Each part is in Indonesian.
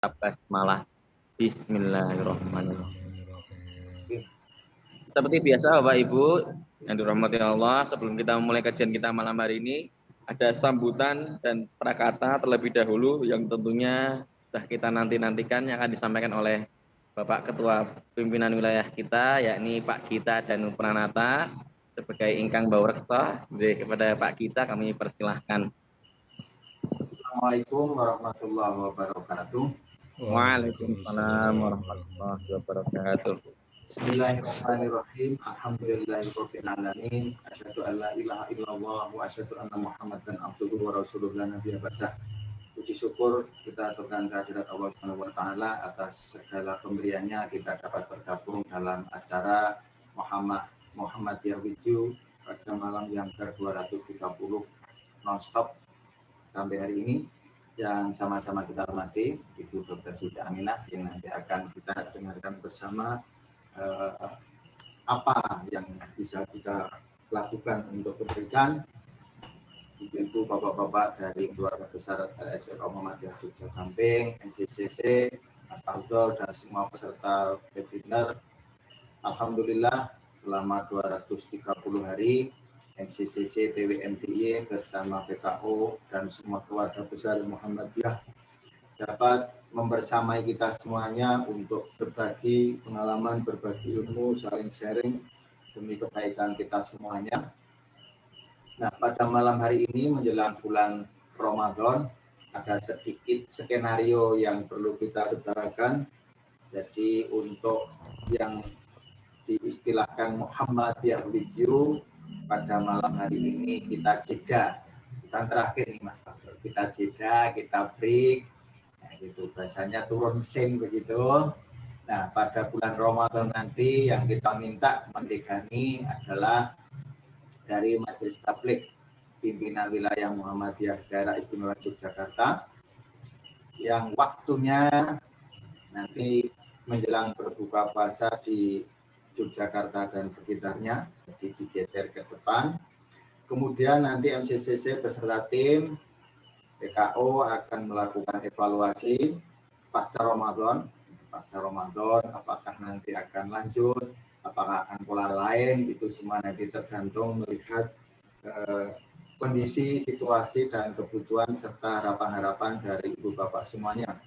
basmalah. Bismillahirrahmanirrahim. Seperti biasa Bapak Ibu yang dirahmati Allah, sebelum kita memulai kajian kita malam hari ini, ada sambutan dan prakata terlebih dahulu yang tentunya sudah kita nantikan yang akan disampaikan oleh Bapak Ketua Pimpinan Wilayah kita, yakni Pak Gita Danu Pranata, sebagai ingkang bawreksa. Kepada Pak Gita kami persilahkan. Assalamualaikum warahmatullahi wabarakatuh. Waalaikumsalam warahmatullahi wabarakatuh. Bismillahirrahmanirrahim. Alhamdulillahirabbil alamin. Asyhadu an la ilaha illallah wa asyhadu anna Muhammadan abduhu wa rasuluhu la nabiyya ba'dah. Puji syukur kita aturkan kehadirat Allah Subhanahu wa taala atas segala pemberiannya kita dapat bergabung dalam acara Muhammadiyah with you pada malam yang ke-230 nonstop sampai hari ini, yang sama-sama kita hormati Ibu Dr. Siti Aminah yang nanti akan kita dengarkan bersama apa yang bisa kita lakukan untuk kebaikan Ibu, Bapak-Bapak dari keluarga besar LSPK Muhammadiyah Jogja Gamping, NCCC, Mas Abdul dan semua peserta webinar. Alhamdulillah selama 230 hari NCCC PWMDY bersama PKO dan semua keluarga besar Muhammadiyah dapat membersamai kita semuanya untuk berbagi pengalaman, berbagi ilmu, saling sharing demi kebaikan kita semuanya. Nah, pada malam hari ini menjelang bulan Ramadan ada sedikit skenario yang perlu kita setarakan. Jadi untuk yang diistilahkan Muhammadiyah with you pada malam hari ini kita jeda, bukan terakhir nih Mas Abdul, kita jeda, kita break, nah, gitu bahasanya turun mesin begitu. Nah pada bulan Ramadan nanti yang kita minta mendekani adalah dari Majelis Tabligh Pimpinan Wilayah Muhammadiyah Daerah Istimewa Yogyakarta yang waktunya nanti menjelang berbuka puasa di Yogyakarta dan sekitarnya, jadi digeser ke depan. Kemudian nanti MCCC beserta tim PKO akan melakukan evaluasi pasca Ramadan. Pasca Ramadan, apakah nanti akan lanjut, apakah akan pola lain, itu semua nanti tergantung melihat kondisi, situasi, dan kebutuhan serta harapan-harapan dari Ibu Bapak semuanya.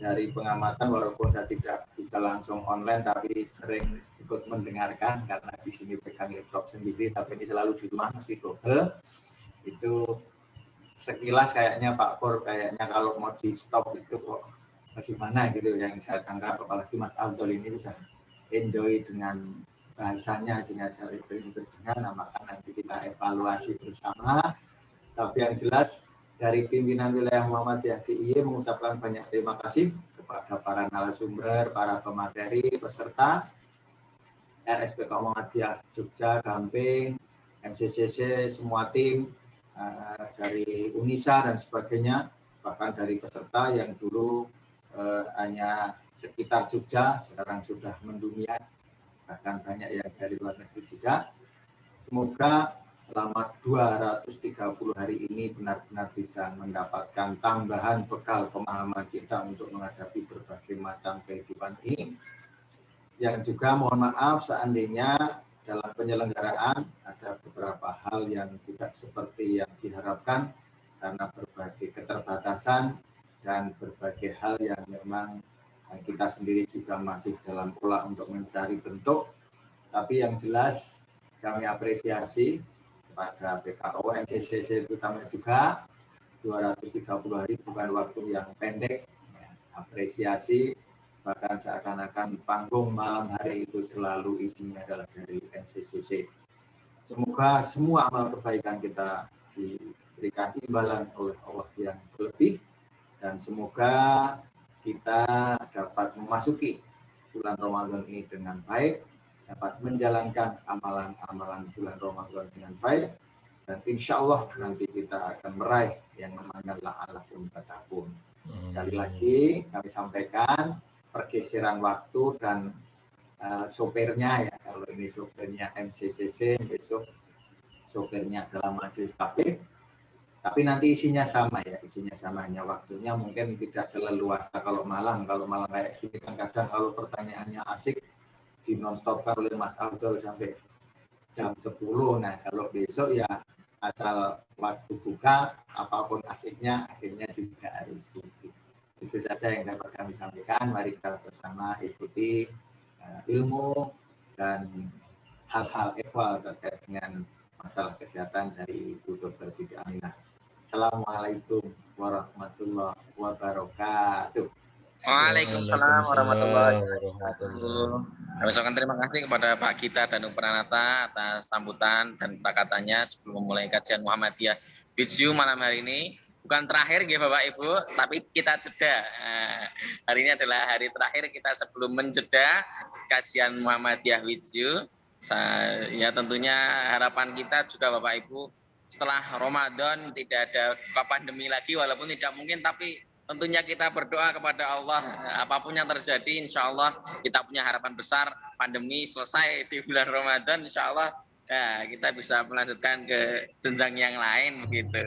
Dari pengamatan, walaupun saya tidak bisa langsung online, tapi sering ikut mendengarkan karena di sini pegang laptop sendiri, tapi ini selalu di rumah mesti double. Itu sekilas kayaknya Pak Pur, kayaknya kalau mau di stop itu kok bagaimana gitu yang saya tangkap, apalagi Mas Abdul ini sudah enjoy dengan bahasanya sehingga saya itu dengan, maka nanti kita evaluasi bersama. Tapi yang jelas dari pimpinan wilayah Muhammadiyah DIY mengucapkan banyak terima kasih kepada para narasumber, para pemateri, peserta RSPK Muhammadiyah Jogja, Gamping, MCCC, semua tim dari UNISA dan sebagainya, bahkan dari peserta yang dulu hanya sekitar Jogja, sekarang sudah mendunia, bahkan banyak yang dari luar negeri juga. Semoga selama 230 hari ini benar-benar bisa mendapatkan tambahan bekal pemahaman kita untuk menghadapi berbagai macam kehidupan ini. Yang juga mohon maaf seandainya dalam penyelenggaraan ada beberapa hal yang tidak seperti yang diharapkan karena berbagai keterbatasan dan berbagai hal yang memang kita sendiri juga masih dalam pola untuk mencari bentuk. Tapi yang jelas kami apresiasi kepada PKO, MCCC terutama juga 230 hari bukan waktu yang pendek. Apresiasi, bahkan seakan-akan panggung malam hari itu selalu isinya adalah dari MCCC. Semoga semua amal kebaikan kita diberikan imbalan oleh Allah yang berlebih, dan semoga kita dapat memasuki bulan Ramadan ini dengan baik, dapat menjalankan amalan-amalan bulan Ramadan dengan baik, dan insya Allah nanti kita akan meraih yang namanya la'alakum tattaqun. Sekali lagi kami sampaikan pergeseran waktu dan sopirnya ya, kalau ini sopirnya MCCC, besok sopirnya adalah Majelis Tabligh. Tapi nanti isinya sama ya, isinya sama, hanya waktunya mungkin tidak seleluasa kalau malam kayak gini kan kadang kalau pertanyaannya asik di nonstopkan oleh Mas Abdul sampai jam 10. Nah kalau besok ya asal waktu buka apapun asiknya akhirnya juga harus itu saja yang dapat kami sampaikan. Mari kita bersama ikuti ilmu dan hal-hal ekwal terkait dengan masalah kesehatan dari Ibu Dr. Siti Aminah. Assalamualaikum warahmatullahi wabarakatuh. Waalaikumsalam warahmatullahi wabarakatuh. Kami ucapkan terima kasih kepada Pak Gita dan Pranata atas sambutan dan perkataannya sebelum memulai kajian Muhammadiyah with you malam hari ini. Bukan terakhir ya Bapak Ibu, tapi kita jeda. Hari ini adalah hari terakhir kita sebelum menjeda kajian Muhammadiyah with you. Ya tentunya harapan kita juga Bapak Ibu setelah Ramadan tidak ada pandemi lagi, walaupun tidak mungkin, tapi tentunya kita berdoa kepada Allah, apapun yang terjadi, insya Allah kita punya harapan besar, pandemi selesai di bulan Ramadan, insya Allah ya, kita bisa melanjutkan ke jenjang yang lain begitu.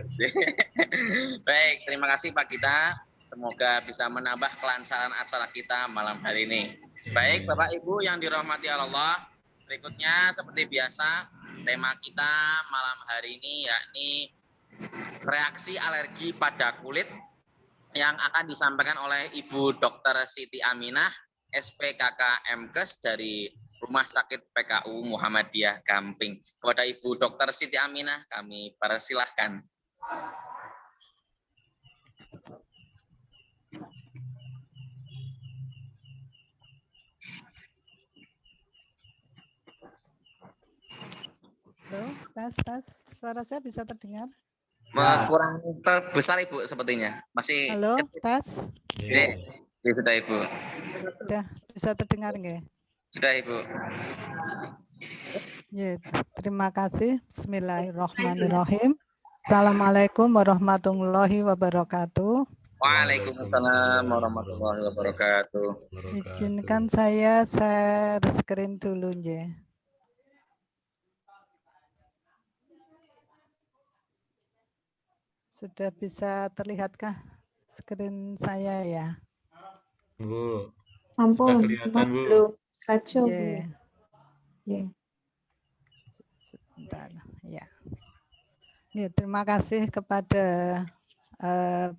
Baik, terima kasih Pak Gita, semoga bisa menambah kelancaran acara kita malam hari ini. Baik Bapak Ibu yang dirahmati Allah, berikutnya seperti biasa tema kita malam hari ini yakni reaksi alergi pada kulit yang akan disampaikan oleh Ibu Dr. Siti Aminah, SPKK MKes dari Rumah Sakit PKU Muhammadiyah Gamping. Kepada Ibu Dr. Siti Aminah kami persilahkan. Halo, tes. Suara saya bisa terdengar? Kurang terbesar Ibu sepertinya. Masih. Halo, tes. Ya, sudah Ibu. Sudah bisa terdengar nggak? Sudah Ibu. Ya, terima kasih. Bismillahirrahmanirrahim. Assalamualaikum warahmatullahi wabarakatuh. Waalaikumsalam warahmatullahi wabarakatuh. Izinkan saya share screen dulu ya. Sudah bisa terlihatkah screen saya ya? Bu, Sampun, kelihatan Bu. Slideshow. Yeah. Yeah. Sebentar, ya. Ya, terima kasih kepada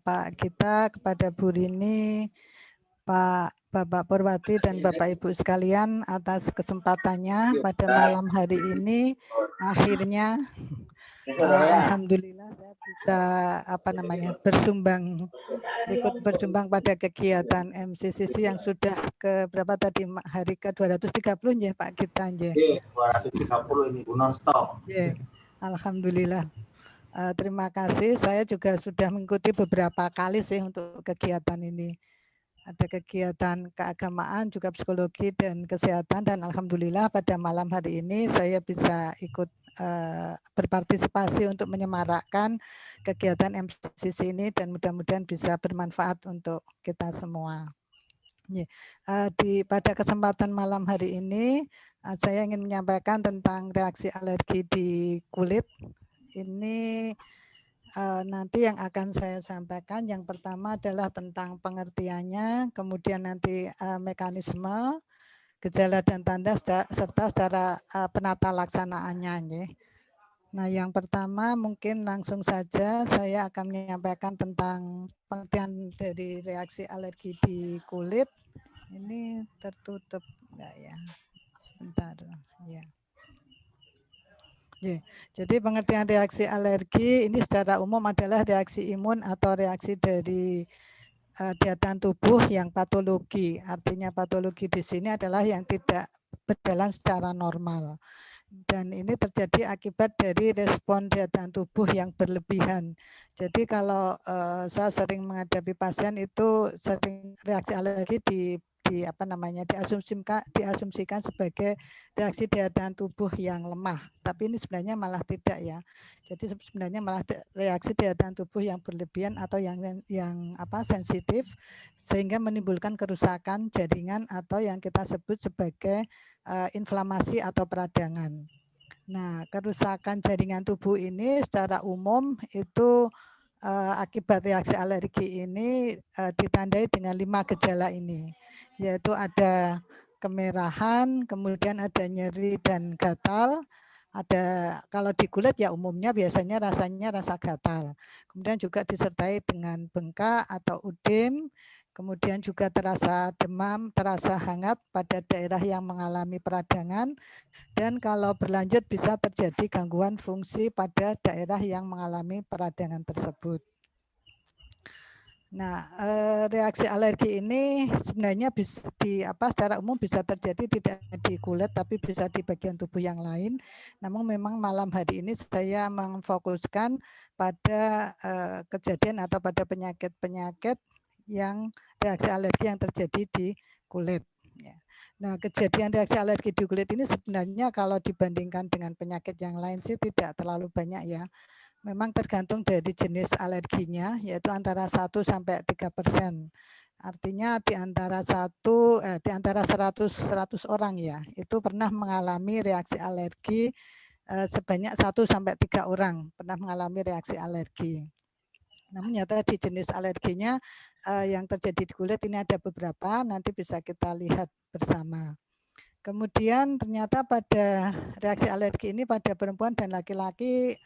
Pak Gita, kepada Bu Rini, Bapak Purwati dan Bapak Ibu sekalian atas kesempatannya pada malam hari ini. Akhirnya alhamdulillah saya bisa ikut bersumbang pada kegiatan MCCC yang sudah ke berapa tadi hari ke-230 ya Pak Gita ya. 230 ini non-stop. Ya, alhamdulillah. Terima kasih. Saya juga sudah mengikuti beberapa kali sih untuk kegiatan ini. Ada kegiatan keagamaan, juga psikologi dan kesehatan, dan alhamdulillah pada malam hari ini saya bisa ikut berpartisipasi untuk menyemarakkan kegiatan MCCC ini dan mudah-mudahan bisa bermanfaat untuk kita semua. Pada kesempatan malam hari ini saya ingin menyampaikan tentang reaksi alergi di kulit. Ini nanti yang akan saya sampaikan yang pertama adalah tentang pengertiannya, kemudian nanti mekanisme, gejala dan tanda serta secara penata laksanaannya. Nah, yang pertama mungkin langsung saja saya akan menyampaikan tentang pengertian dari reaksi alergi di kulit. Ini tertutup enggak ya? Sebentar ya. Jadi pengertian reaksi alergi ini secara umum adalah reaksi imun atau reaksi dari daya tahan tubuh yang patologi. Artinya patologi di sini adalah yang tidak berjalan secara normal. Dan ini terjadi akibat dari respon daya tahan tubuh yang berlebihan. Jadi kalau saya sering menghadapi pasien itu sering reaksi alergi diasumsikan sebagai reaksi daya tahan tubuh yang lemah, tapi ini sebenarnya malah tidak ya. Jadi sebenarnya malah reaksi daya tahan tubuh yang berlebihan atau yang sensitif sehingga menimbulkan kerusakan jaringan atau yang kita sebut sebagai inflamasi atau peradangan. Nah, kerusakan jaringan tubuh ini secara umum itu akibat reaksi alergi ini ditandai dengan 5 gejala ini, yaitu ada kemerahan, kemudian ada nyeri dan gatal, ada kalau di kulit ya umumnya biasanya rasanya rasa gatal, kemudian juga disertai dengan bengkak atau udem, kemudian juga terasa demam, terasa hangat pada daerah yang mengalami peradangan, dan kalau berlanjut bisa terjadi gangguan fungsi pada daerah yang mengalami peradangan tersebut. Nah, reaksi alergi ini sebenarnya bisa secara umum bisa terjadi tidak di kulit, tapi bisa di bagian tubuh yang lain. Namun memang malam hari ini saya memfokuskan pada kejadian atau pada penyakit-penyakit yang reaksi alergi yang terjadi di kulit. Nah, kejadian reaksi alergi di kulit ini sebenarnya kalau dibandingkan dengan penyakit yang lain sih tidak terlalu banyak ya. Memang tergantung dari jenis alerginya, yaitu antara 1 sampai 3%. Artinya di antara 100 orang ya, itu pernah mengalami reaksi alergi sebanyak 1 sampai 3 orang pernah mengalami reaksi alergi. Namun nyata di jenis alerginya yang terjadi di kulit ini ada beberapa, nanti bisa kita lihat bersama. Kemudian ternyata pada reaksi alergi ini pada perempuan dan laki-laki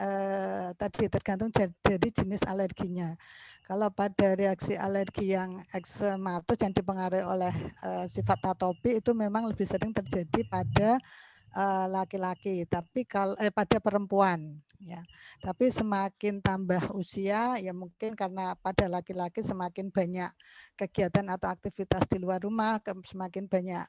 tadi tergantung dari jenis alerginya. Kalau pada reaksi alergi yang eksematus yang dipengaruhi oleh sifat atopi itu memang lebih sering terjadi pada laki-laki, tapi kalau pada perempuan ya. Tapi semakin tambah usia ya mungkin karena pada laki-laki semakin banyak kegiatan atau aktivitas di luar rumah, semakin banyak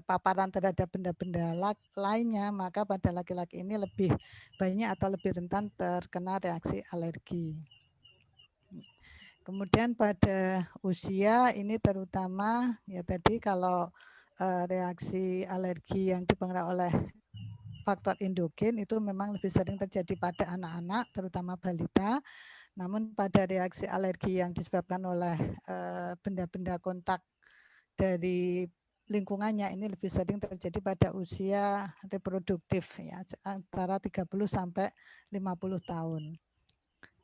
paparan terhadap benda-benda lainnya, maka pada laki-laki ini lebih banyak atau lebih rentan terkena reaksi alergi. Kemudian pada usia ini terutama ya tadi kalau reaksi alergi yang dipengaruhi oleh faktor endogen itu memang lebih sering terjadi pada anak-anak, terutama balita. Namun pada reaksi alergi yang disebabkan oleh benda-benda kontak dari lingkungannya ini lebih sering terjadi pada usia reproduktif ya, antara 30 sampai 50 tahun.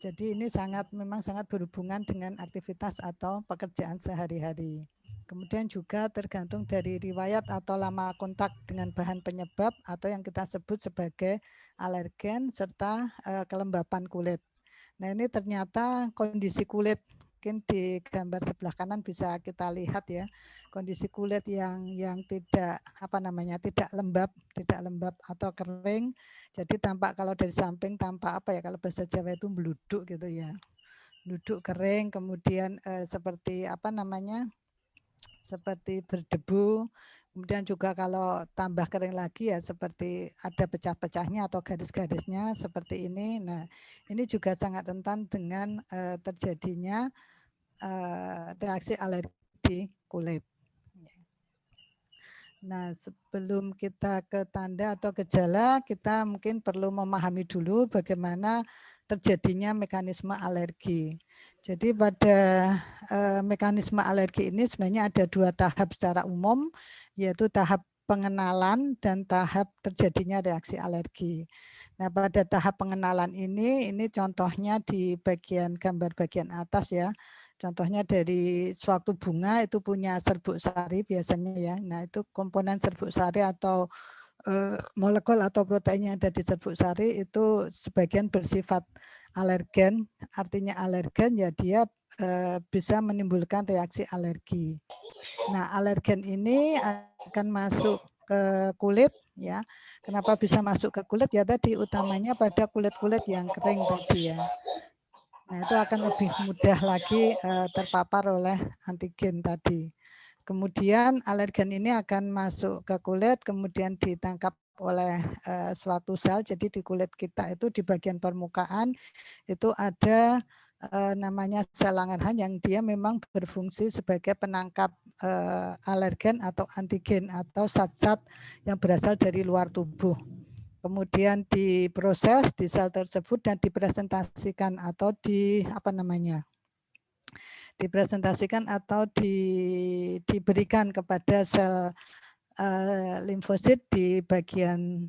Jadi ini memang sangat berhubungan dengan aktivitas atau pekerjaan sehari-hari. Kemudian juga tergantung dari riwayat atau lama kontak dengan bahan penyebab atau yang kita sebut sebagai alergen serta kelembapan kulit. Nah ini ternyata kondisi kulit, mungkin di gambar sebelah kanan bisa kita lihat ya, kondisi kulit yang tidak tidak lembab atau kering. Jadi tampak kalau dari samping tampak kalau bahasa Jawa itu beluduk gitu ya, beluduk kering, kemudian seperti seperti berdebu, kemudian juga kalau tambah kering lagi ya seperti ada pecah-pecahnya atau garis-garisnya seperti ini. Nah ini juga sangat rentan dengan terjadinya reaksi alergi di kulit. Nah sebelum kita ke tanda atau gejala, kita mungkin perlu memahami dulu bagaimana terjadinya mekanisme alergi. Jadi pada mekanisme alergi ini sebenarnya ada 2 tahap secara umum, yaitu tahap pengenalan dan tahap terjadinya reaksi alergi. Nah pada tahap pengenalan ini contohnya di bagian gambar bagian atas ya. Contohnya dari suatu bunga itu punya serbuk sari biasanya ya. Nah itu komponen serbuk sari atau molekul atau protein yang ada di serbuk sari itu sebagian bersifat alergen, artinya alergen ya dia bisa menimbulkan reaksi alergi. Nah alergen ini akan masuk ke kulit ya. Kenapa bisa masuk ke kulit ya tadi utamanya pada kulit-kulit yang kering tadi ya. Nah itu akan lebih mudah lagi terpapar oleh antigen tadi. Kemudian alergen ini akan masuk ke kulit, kemudian ditangkap oleh suatu sel. Jadi di kulit kita itu di bagian permukaan itu ada namanya sel Langerhans yang dia memang berfungsi sebagai penangkap alergen atau antigen atau zat-zat yang berasal dari luar tubuh. Kemudian diproses di sel tersebut dan dipresentasikan atau dipresentasikan atau diberikan kepada sel limfosit di bagian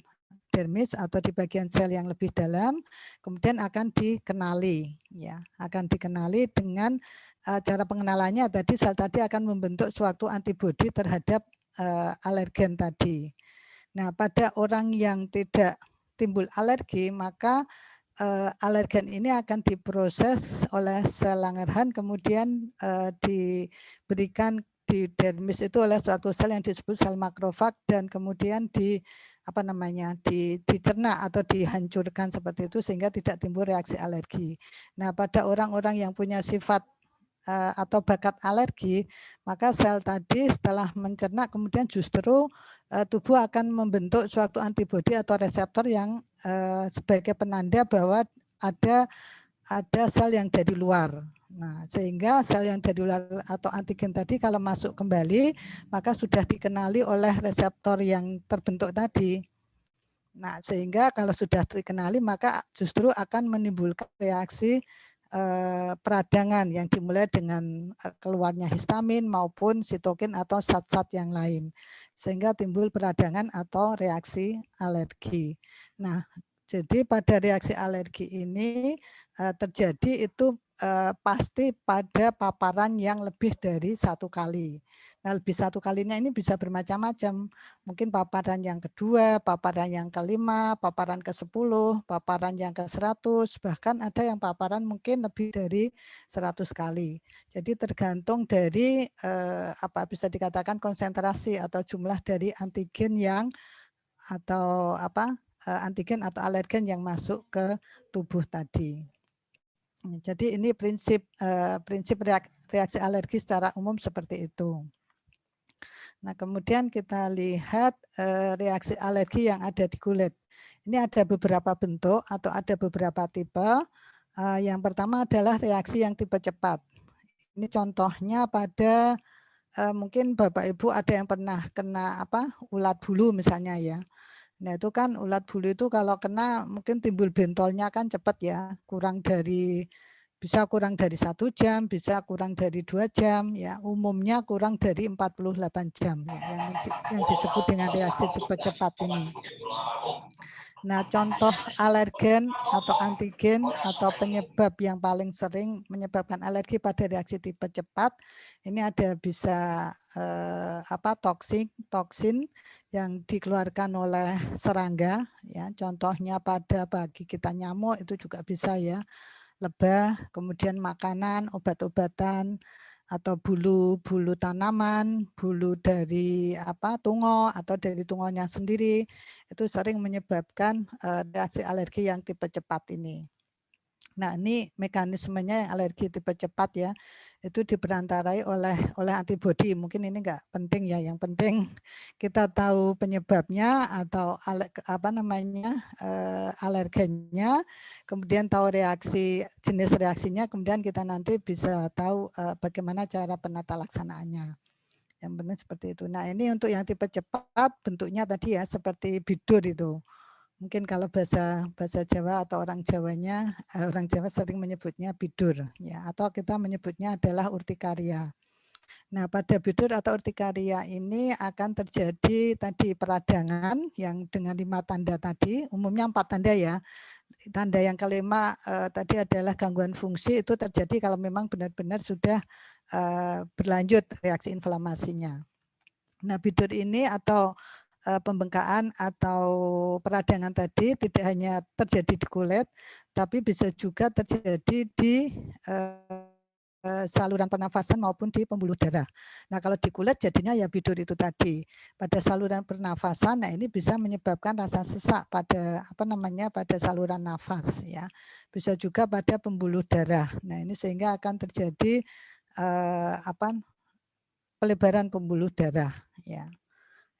epidermis atau di bagian sel yang lebih dalam, kemudian akan dikenali, ya, akan dikenali dengan cara pengenalannya tadi sel tadi akan membentuk suatu antibodi terhadap alergen tadi. Nah, pada orang yang tidak timbul alergi, maka alergen ini akan diproses oleh sel Langerhans, kemudian diberikan di dermis itu oleh suatu sel yang disebut sel makrofag dan kemudian dicerna atau dihancurkan seperti itu sehingga tidak timbul reaksi alergi. Nah, pada orang-orang yang punya sifat atau bakat alergi, maka sel tadi setelah mencerna kemudian justru tubuh akan membentuk suatu antibodi atau reseptor yang sebagai penanda bahwa ada sel yang dari luar. Nah, sehingga sel yang dari luar atau antigen tadi kalau masuk kembali, maka sudah dikenali oleh reseptor yang terbentuk tadi. Nah, sehingga kalau sudah dikenali, maka justru akan menimbulkan reaksi peradangan yang dimulai dengan keluarnya histamin maupun sitokin atau zat-zat yang lain. Sehingga timbul peradangan atau reaksi alergi. Nah, jadi pada reaksi alergi ini terjadi itu pasti pada paparan yang lebih dari satu kali. Nah, lebih satu kalinya ini bisa bermacam-macam. Mungkin paparan yang kedua, paparan yang kelima, paparan ke-10, paparan yang ke-100, bahkan ada yang paparan mungkin lebih dari 100 kali. Jadi tergantung dari bisa dikatakan konsentrasi atau jumlah dari antigen yang atau antigen atau alergen yang masuk ke tubuh tadi. Jadi ini prinsip reaksi alergi secara umum seperti itu. Nah, kemudian kita lihat reaksi alergi yang ada di kulit. Ini ada beberapa bentuk atau ada beberapa tipe. Yang pertama adalah reaksi yang tipe cepat. Ini contohnya pada mungkin Bapak Ibu ada yang pernah kena ulat bulu misalnya ya. Nah, itu kan ulat bulu itu kalau kena mungkin timbul bentolnya kan cepat ya, bisa kurang dari 1 jam, bisa kurang dari 2 jam, ya umumnya kurang dari 48 jam, ya, yang disebut dengan reaksi tipe cepat ini. Nah, contoh alergen atau antigen atau penyebab yang paling sering menyebabkan alergi pada reaksi tipe cepat, ini ada bisa toksin yang dikeluarkan oleh serangga, ya. Contohnya pada bagi kita nyamuk itu juga bisa ya. Lebah, kemudian makanan, obat-obatan, atau bulu tanaman, bulu dari tungo atau dari tungonya sendiri, itu sering menyebabkan reaksi alergi yang tipe cepat ini. Nah, ini mekanismenya yang alergi tipe cepat ya, itu diperantarai oleh antibodi. Mungkin ini enggak penting ya, yang penting kita tahu penyebabnya atau alergennya, kemudian tahu jenis reaksinya, kemudian kita nanti bisa tahu bagaimana cara penata laksanaannya. Yang penting seperti itu. Nah, ini untuk yang tipe cepat bentuknya tadi ya seperti bidur itu. Mungkin kalau bahasa Jawa atau orang Jawa sering menyebutnya bidur ya, atau kita menyebutnya adalah urtikaria. Nah, pada bidur atau urtikaria ini akan terjadi tadi peradangan yang dengan 5 tanda tadi, umumnya 4 tanda ya. Tanda yang kelima tadi adalah gangguan fungsi, itu terjadi kalau memang benar-benar sudah berlanjut reaksi inflamasinya. Nah, bidur ini atau pembengkakan atau peradangan tadi tidak hanya terjadi di kulit, tapi bisa juga terjadi di saluran pernafasan maupun di pembuluh darah. Nah, kalau di kulit jadinya ya bidur itu tadi. Pada saluran pernafasan, nah ini bisa menyebabkan rasa sesak pada pada saluran nafas ya. Bisa juga pada pembuluh darah. Nah, ini sehingga akan terjadi pelebaran pembuluh darah ya.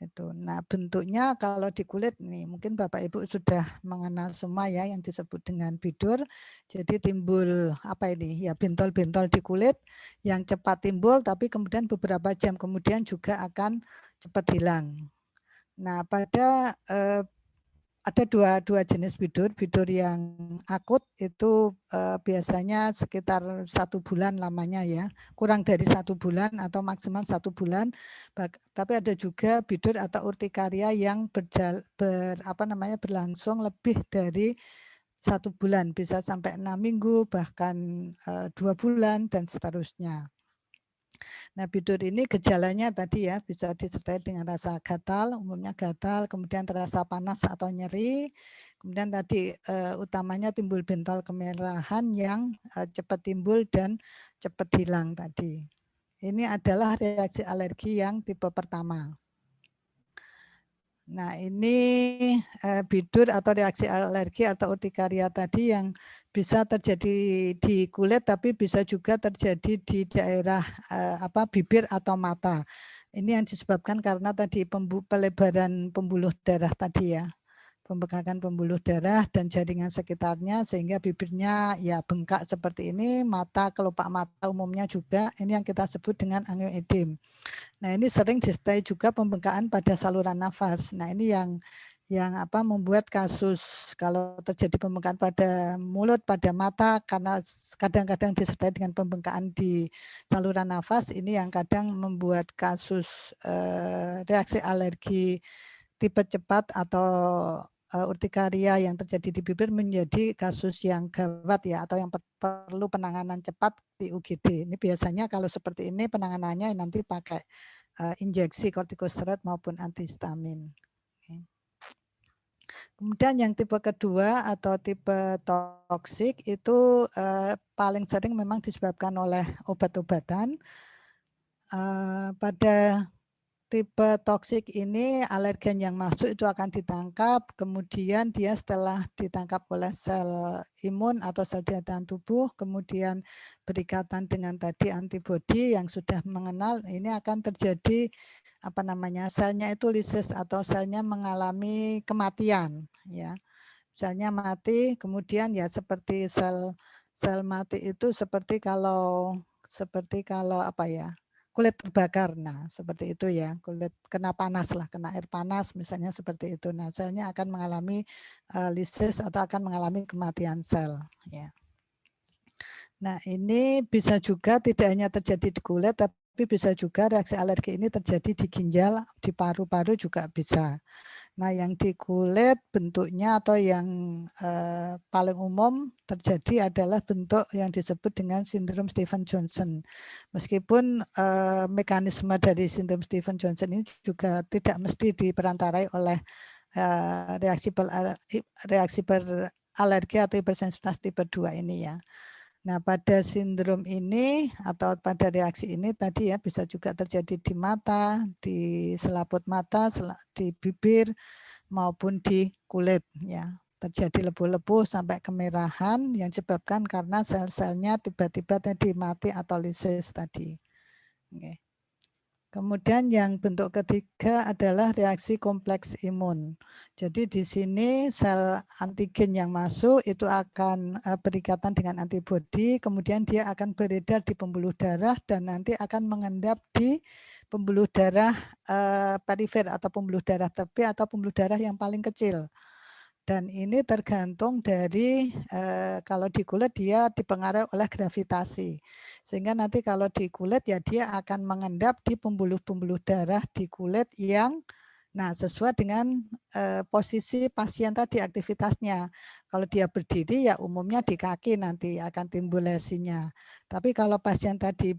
Itu. Nah, bentuknya kalau di kulit nih, mungkin Bapak Ibu sudah mengenal semua ya yang disebut dengan bidur. Jadi timbul ya bentol-bentol di kulit yang cepat timbul, tapi kemudian beberapa jam kemudian juga akan cepat hilang. Nah, pada ada dua jenis bidur. Bidur yang akut itu biasanya sekitar 1 bulan lamanya ya, kurang dari 1 bulan atau maksimal 1 bulan. Tapi ada juga bidur atau urtikaria yang berlangsung lebih dari 1 bulan, bisa sampai 6 minggu, bahkan 2 bulan dan seterusnya. Nah, bidur ini gejalanya tadi ya bisa disertai dengan rasa gatal, umumnya gatal, kemudian terasa panas atau nyeri, kemudian tadi utamanya timbul bentol kemerahan yang cepat timbul dan cepat hilang tadi. Ini adalah reaksi alergi yang tipe pertama. Nah, ini bidur atau reaksi alergi atau urtikaria tadi yang bisa terjadi di kulit, tapi bisa juga terjadi di daerah bibir atau mata. Ini yang disebabkan karena tadi pelebaran pembuluh darah tadi ya, pembengkakan pembuluh darah dan jaringan sekitarnya sehingga bibirnya ya bengkak seperti ini, mata, kelopak mata umumnya juga, ini yang kita sebut dengan angioedem. Nah, ini sering disertai juga pembengkakan pada saluran nafas. Nah, ini yang membuat kasus kalau terjadi pembengkakan pada mulut, pada mata, karena kadang-kadang disertai dengan pembengkakan di saluran nafas, ini yang kadang membuat kasus reaksi alergi tipe cepat atau urtikaria yang terjadi di bibir menjadi kasus yang gawat ya, atau yang perlu penanganan cepat di UGD. Ini biasanya kalau seperti ini penanganannya nanti pakai injeksi kortikosteroid maupun antihistamin. Kemudian yang tipe kedua atau tipe toksik itu paling sering memang disebabkan oleh obat-obatan. Pada tipe toksik ini alergen yang masuk itu akan ditangkap, kemudian dia setelah ditangkap oleh sel imun atau sel daya tahan tubuh, kemudian berikatan dengan tadi antibodi yang sudah mengenal, ini akan terjadi selnya itu lisis atau selnya mengalami kematian ya. Selnya mati, kemudian ya seperti sel mati itu seperti kalau kulit terbakar, nah seperti itu ya, kulit kena panas lah, kena air panas misalnya seperti itu. Nah, selnya akan mengalami lisis atau akan mengalami kematian sel ya. Nah, ini bisa juga tidak hanya terjadi di kulit, tapi bisa juga reaksi alergi ini terjadi di ginjal, di paru-paru juga bisa. Nah, yang di kulit bentuknya atau yang paling umum terjadi adalah bentuk yang disebut dengan sindrom Stevens-Johnson. Meskipun mekanisme dari sindrom Stevens-Johnson ini juga tidak mesti diperantarai oleh reaksi beralergi atau hipersensitivitas tipe 2 ini ya. Nah, pada sindrom ini atau pada reaksi ini tadi ya bisa juga terjadi di mata, di selaput mata, di bibir maupun di kulit ya. Terjadi lepuh-lepuh sampai kemerahan yang disebabkan karena sel-selnya tiba-tiba tadi mati atau lisis tadi. Oke. Kemudian yang bentuk ketiga adalah reaksi kompleks imun. Jadi di sini sel antigen yang masuk itu akan berikatan dengan antibodi, kemudian dia akan beredar di pembuluh darah dan nanti akan mengendap di pembuluh darah perifer atau pembuluh darah tepi atau pembuluh darah yang paling kecil. Dan ini tergantung dari kalau di kulit dia dipengaruhi oleh gravitasi. Sehingga nanti kalau di kulit ya dia akan mengendap di pembuluh-pembuluh darah di kulit yang sesuai dengan posisi pasien tadi aktivitasnya. Kalau dia berdiri ya umumnya di kaki nanti akan timbul lesinya. Tapi kalau pasien tadi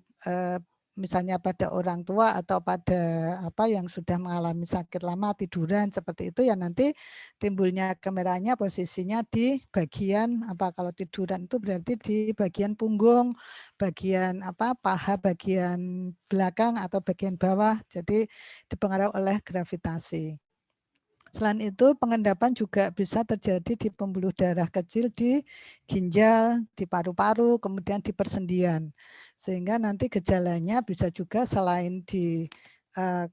misalnya pada orang tua atau pada yang sudah mengalami sakit lama tiduran seperti itu ya nanti timbulnya kemerahannya posisinya di bagian kalau tiduran itu berarti di bagian punggung, bagian paha bagian belakang atau bagian bawah, jadi dipengaruhi oleh gravitasi. Selain itu pengendapan juga bisa terjadi di pembuluh darah kecil di ginjal, di paru-paru, kemudian di persendian. Sehingga nanti gejalanya bisa juga selain di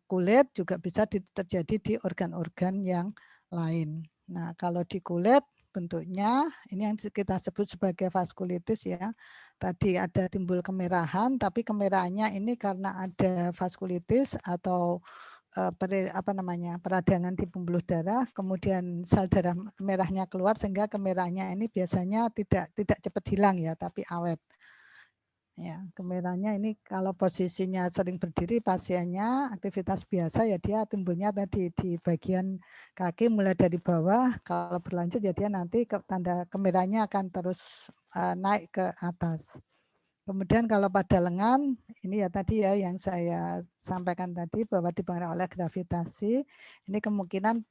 kulit juga bisa terjadi di organ-organ yang lain. Nah, kalau di kulit bentuknya ini yang kita sebut sebagai vaskulitis ya. Tadi ada timbul kemerahan, tapi kemerahannya ini karena ada vaskulitis atau peradangan di pembuluh darah, kemudian sel darah merahnya keluar sehingga kemerahannya ini biasanya tidak cepat hilang ya, tapi awet. Ya, kemerahannya ini kalau posisinya sering berdiri pasiennya aktivitas biasa ya dia timbulnya tadi di bagian kaki mulai dari bawah, kalau berlanjut ya dia nanti tanda kemerahannya akan terus naik ke atas. Kemudian kalau pada lengan, ini ya tadi ya yang saya sampaikan tadi bahwa dipengaruhi oleh gravitasi, ini kemungkinan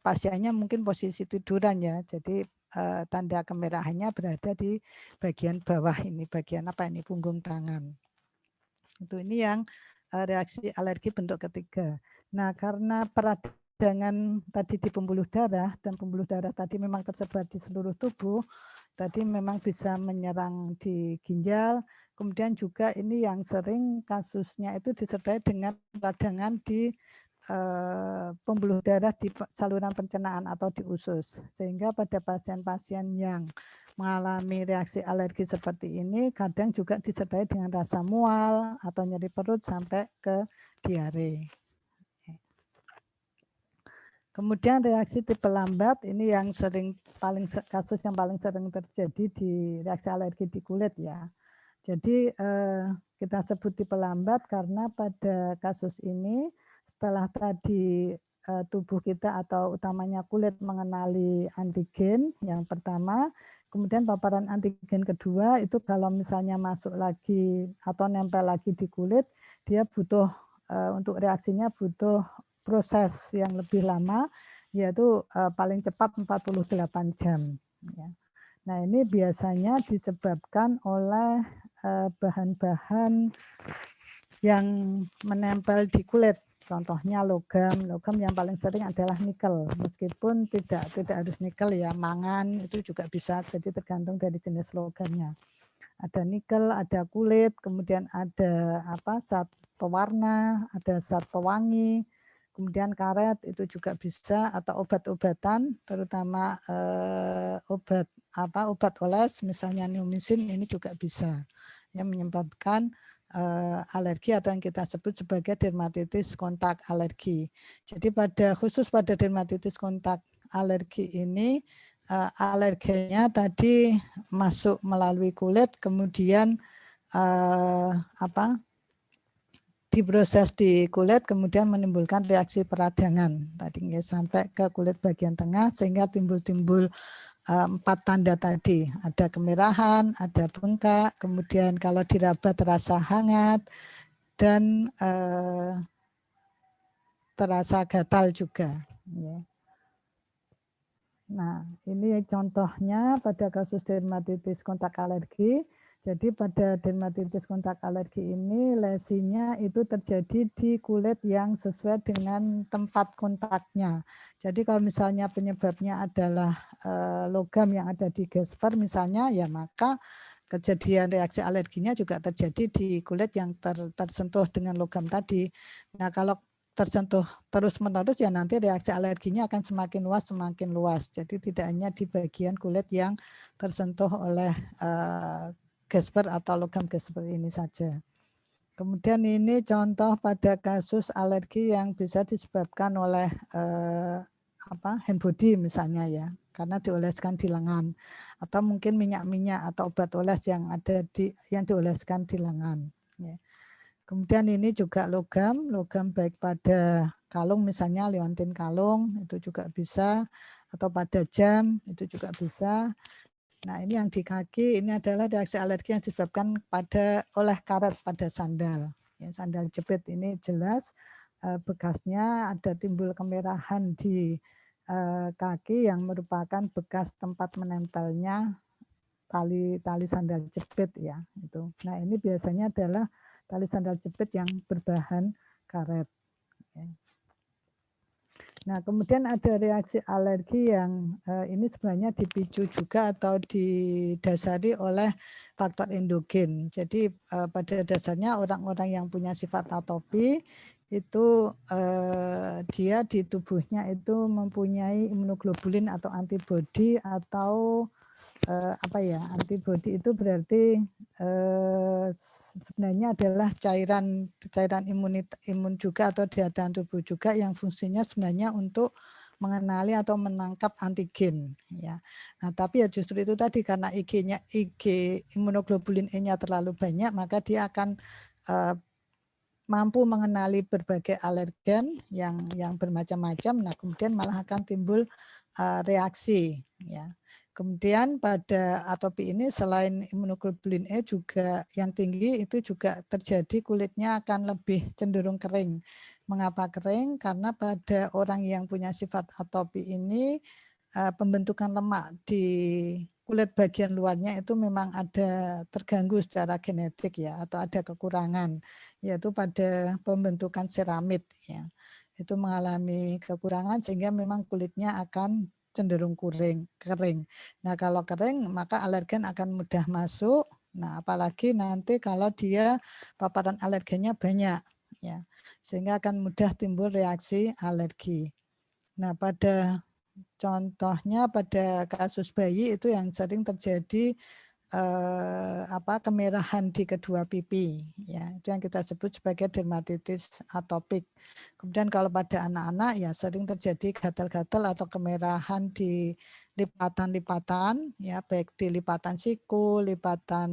pasiennya mungkin posisi tiduran ya, jadi tanda kemerahannya berada di bagian bawah ini, bagian apa ini, punggung tangan. Itu ini yang reaksi alergi bentuk ketiga. Nah karena peradangan tadi di pembuluh darah, dan pembuluh darah tadi memang tersebar di seluruh tubuh, tadi memang bisa menyerang di ginjal, kemudian juga ini yang sering kasusnya itu disertai dengan peradangan di pembuluh darah di saluran pencernaan atau di usus. Sehingga pada pasien-pasien yang mengalami reaksi alergi seperti ini, kadang juga disertai dengan rasa mual atau nyeri perut sampai ke diare. Kemudian reaksi tipe lambat ini yang kasus yang paling sering terjadi di reaksi alergi di kulit ya. Jadi kita sebut tipe lambat karena pada kasus ini setelah tadi tubuh kita atau utamanya kulit mengenali antigen yang pertama, kemudian paparan antigen kedua itu kalau misalnya masuk lagi atau nempel lagi di kulit, dia butuh untuk reaksinya butuh proses yang lebih lama, yaitu paling cepat 48 jam. Nah ini biasanya disebabkan oleh bahan-bahan yang menempel di kulit. Contohnya logam yang paling sering adalah nikel. Meskipun tidak harus nikel ya, mangan itu juga bisa, jadi tergantung dari jenis logamnya. Ada nikel, ada kulit, kemudian ada zat pewarna, ada zat pewangi, kemudian karet itu juga bisa, atau obat-obatan, terutama obat oles, misalnya neomycin ini juga bisa yang menyebabkan alergi atau yang kita sebut sebagai dermatitis kontak alergi. Jadi khusus pada dermatitis kontak alergi ini alergennya tadi masuk melalui kulit, kemudian diproses di kulit, kemudian menimbulkan reaksi peradangan tadi sampai ke kulit bagian tengah sehingga timbul 4 tanda tadi, ada kemerahan, ada bengkak, kemudian kalau diraba terasa hangat dan terasa gatal juga. Nah, ini contohnya pada kasus dermatitis kontak alergi. Jadi pada dermatitis kontak alergi ini lesinya itu terjadi di kulit yang sesuai dengan tempat kontaknya. Jadi kalau misalnya penyebabnya adalah logam yang ada di gesper misalnya, ya maka kejadian reaksi alerginya juga terjadi di kulit yang tersentuh dengan logam tadi. Nah kalau tersentuh terus-menerus ya nanti reaksi alerginya akan semakin luas. Jadi tidak hanya di bagian kulit yang tersentuh oleh gesper atau logam gesper ini saja. Kemudian ini contoh pada kasus alergi yang bisa disebabkan oleh hand body misalnya ya, karena dioleskan di lengan, atau mungkin minyak-minyak atau obat oles yang dioleskan di lengan. Ya. Kemudian ini juga logam baik pada kalung misalnya liontin kalung itu juga bisa, atau pada jam itu juga bisa. Nah ini yang di kaki ini adalah reaksi alergi yang disebabkan oleh karet pada sandal. Ya, sandal jepit ini jelas bekasnya ada timbul kemerahan di kaki yang merupakan bekas tempat menempelnya tali sandal jepit ya itu. Nah ini biasanya adalah tali sandal jepit yang berbahan karet. Nah, kemudian ada reaksi alergi yang ini sebenarnya dipicu juga atau didasari oleh faktor endogen. Jadi pada dasarnya orang-orang yang punya sifat atopi itu dia di tubuhnya itu mempunyai imunoglobulin atau antibodi atau apa ya, antibodi itu berarti sebenarnya adalah cairan imun juga atau daya tahan tubuh juga yang fungsinya sebenarnya untuk mengenali atau menangkap antigen ya. Nah, tapi ya justru itu tadi karena IG imunoglobulin E-nya terlalu banyak, maka dia akan mampu mengenali berbagai alergen yang bermacam-macam. Nah, kemudian malah akan timbul reaksi ya. Kemudian pada atopi ini selain imunoglobulin E juga yang tinggi itu juga terjadi kulitnya akan lebih cenderung kering. Mengapa kering? Karena pada orang yang punya sifat atopi ini pembentukan lemak di kulit bagian luarnya itu memang ada terganggu secara genetik ya, atau ada kekurangan, yaitu pada pembentukan seramid ya. Itu mengalami kekurangan sehingga memang kulitnya akan cenderung kering. Nah, kalau kering maka alergen akan mudah masuk. Nah, apalagi nanti kalau dia paparan alergennya banyak ya. Sehingga akan mudah timbul reaksi alergi. Nah, pada contohnya pada kasus bayi itu yang sering terjadi kemerahan di kedua pipi ya, itu yang kita sebut sebagai dermatitis atopik. Kemudian kalau pada anak-anak ya sering terjadi gatal-gatal atau kemerahan di lipatan-lipatan ya, baik di lipatan siku, lipatan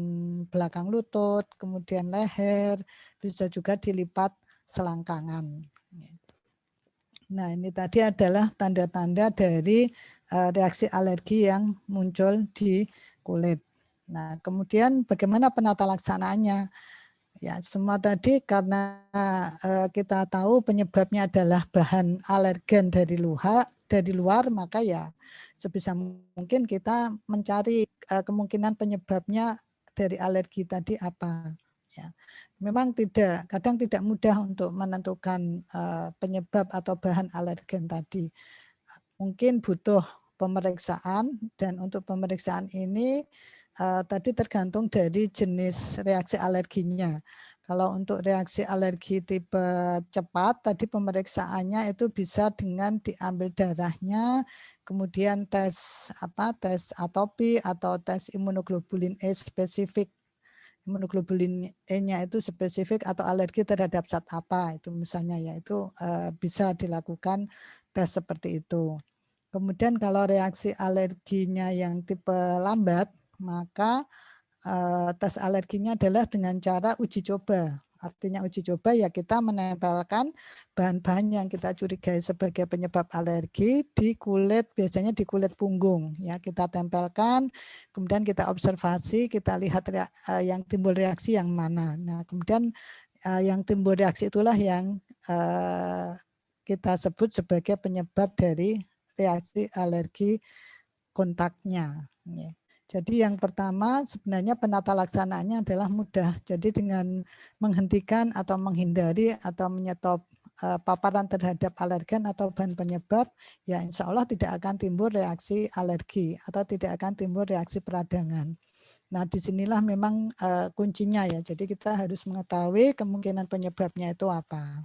belakang lutut, kemudian leher, bisa juga dilipat selangkangan. Nah, ini tadi adalah tanda-tanda dari reaksi alergi yang muncul di kulit. Nah, kemudian bagaimana penata laksanaannya? Ya, semua tadi karena kita tahu penyebabnya adalah bahan alergen dari luar, maka ya sebisa mungkin kita mencari kemungkinan penyebabnya dari alergi tadi apa. Ya. Memang kadang tidak mudah untuk menentukan penyebab atau bahan alergen tadi. Mungkin butuh pemeriksaan, dan untuk pemeriksaan ini tadi tergantung dari jenis reaksi alerginya. Kalau untuk reaksi alergi tipe cepat, tadi pemeriksaannya itu bisa dengan diambil darahnya, kemudian tes atopi atau tes imunoglobulin E spesifik. Imunoglobulin E-nya itu spesifik atau alergi terhadap zat apa, itu misalnya ya, itu bisa dilakukan tes seperti itu. Kemudian kalau reaksi alerginya yang tipe lambat, maka tes alerginya adalah dengan cara uji coba. Artinya uji coba ya kita menempelkan bahan-bahan yang kita curigai sebagai penyebab alergi di kulit, biasanya di kulit punggung ya, kita tempelkan, kemudian kita observasi, kita lihat yang timbul reaksi yang mana. Nah, kemudian yang timbul reaksi itulah yang kita sebut sebagai penyebab dari reaksi alergi kontaknya. Jadi yang pertama sebenarnya penata laksanaannya adalah mudah. Jadi dengan menghentikan atau menghindari atau menyetop paparan terhadap alergen atau bahan penyebab, ya insya Allah tidak akan timbul reaksi alergi atau tidak akan timbul reaksi peradangan. Nah, disinilah memang kuncinya ya. Jadi kita harus mengetahui kemungkinan penyebabnya itu apa.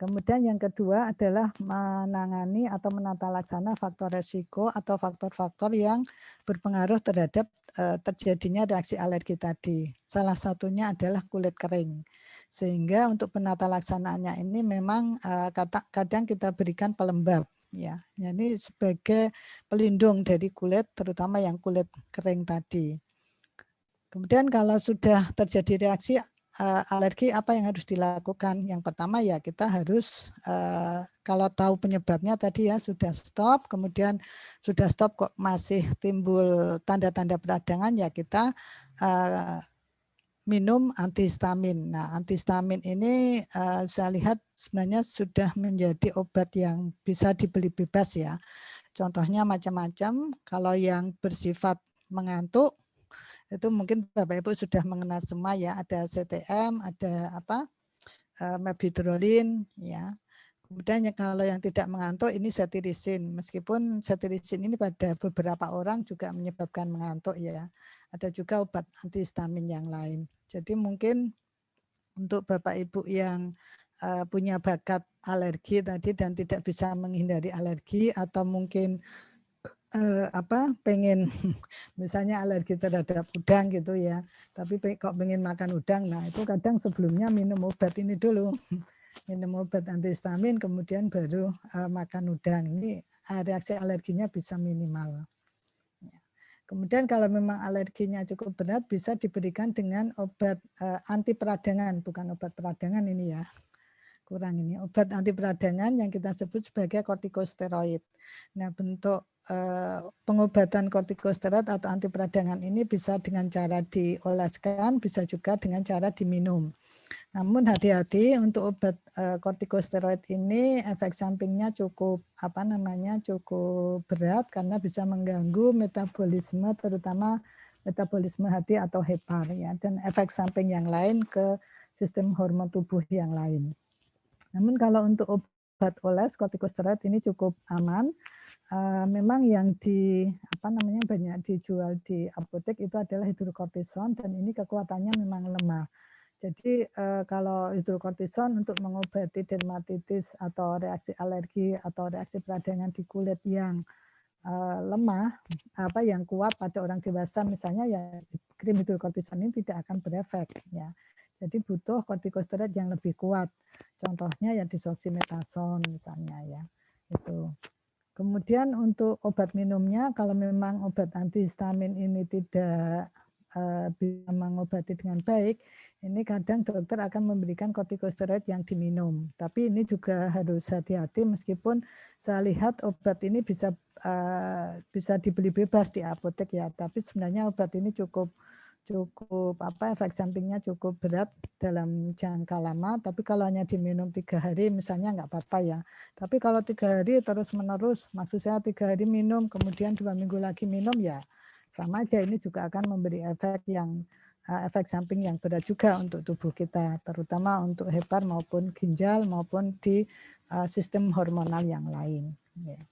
Kemudian yang kedua adalah menangani atau menata laksana faktor resiko atau faktor-faktor yang berpengaruh terhadap terjadinya reaksi alergi tadi. Salah satunya adalah kulit kering. Sehingga untuk penata laksanaannya ini memang kadang kita berikan pelembab ya. Ini sebagai pelindung dari kulit, terutama yang kulit kering tadi. Kemudian kalau sudah terjadi reaksi alergi, apa yang harus dilakukan? Yang pertama ya kita harus kalau tahu penyebabnya tadi ya sudah stop, kemudian sudah stop kok masih timbul tanda-tanda peradangan, ya kita minum antihistamin. Nah, antihistamin ini saya lihat sebenarnya sudah menjadi obat yang bisa dibeli bebas ya. Contohnya macam-macam. Kalau yang bersifat mengantuk, itu mungkin Bapak Ibu sudah mengenal semua ya, ada CTM, ada mebidrolin ya. Kemudian kalau yang tidak mengantuk ini cetirizine. Meskipun cetirizine ini pada beberapa orang juga menyebabkan mengantuk ya. Ada juga obat antihistamin yang lain. Jadi mungkin untuk Bapak Ibu yang punya bakat alergi tadi dan tidak bisa menghindari alergi, atau mungkin pengen misalnya alergi terhadap udang gitu ya, tapi kok pengen makan udang, nah itu kadang sebelumnya minum obat ini dulu, minum obat antihistamin kemudian baru makan udang. Ini reaksi alerginya bisa minimal. Kemudian kalau memang alerginya cukup berat bisa diberikan dengan obat anti peradangan, bukan obat peradangan ini ya. Kurang ini obat anti peradangan yang kita sebut sebagai kortikosteroid. Nah, bentuk pengobatan kortikosteroid atau anti peradangan ini bisa dengan cara dioleskan, bisa juga dengan cara diminum. Namun hati-hati untuk obat kortikosteroid ini efek sampingnya cukup cukup berat karena bisa mengganggu metabolisme, terutama metabolisme hati atau hepar ya, dan efek samping yang lain ke sistem hormon tubuh yang lain. Namun kalau untuk obat oles kortikosteroid ini cukup aman. Memang yang banyak dijual di apotek itu adalah hidrokortison dan ini kekuatannya memang lemah. Jadi kalau hidrokortison untuk mengobati dermatitis atau reaksi alergi atau reaksi peradangan di kulit yang lemah, yang kuat pada orang dewasa misalnya, ya krim hidrokortison ini tidak akan berefek ya. Jadi butuh kortikosteroid yang lebih kuat. Contohnya ya disoksimetazon misalnya ya. Itu. Kemudian untuk obat minumnya, kalau memang obat antihistamin ini tidak bisa mengobati dengan baik, ini kadang dokter akan memberikan kortikosteroid yang diminum. Tapi ini juga harus hati-hati meskipun saya lihat obat ini bisa dibeli bebas di apotek ya. Tapi sebenarnya obat ini cukup efek sampingnya cukup berat dalam jangka lama. Tapi kalau hanya diminum 3 hari misalnya nggak apa-apa ya. Tapi kalau 3 hari terus menerus, maksud saya 3 hari minum kemudian 2 minggu lagi minum, ya sama aja, ini juga akan memberi efek samping yang berat juga untuk tubuh kita, terutama untuk hepar maupun ginjal maupun di sistem hormonal yang lain. Nah,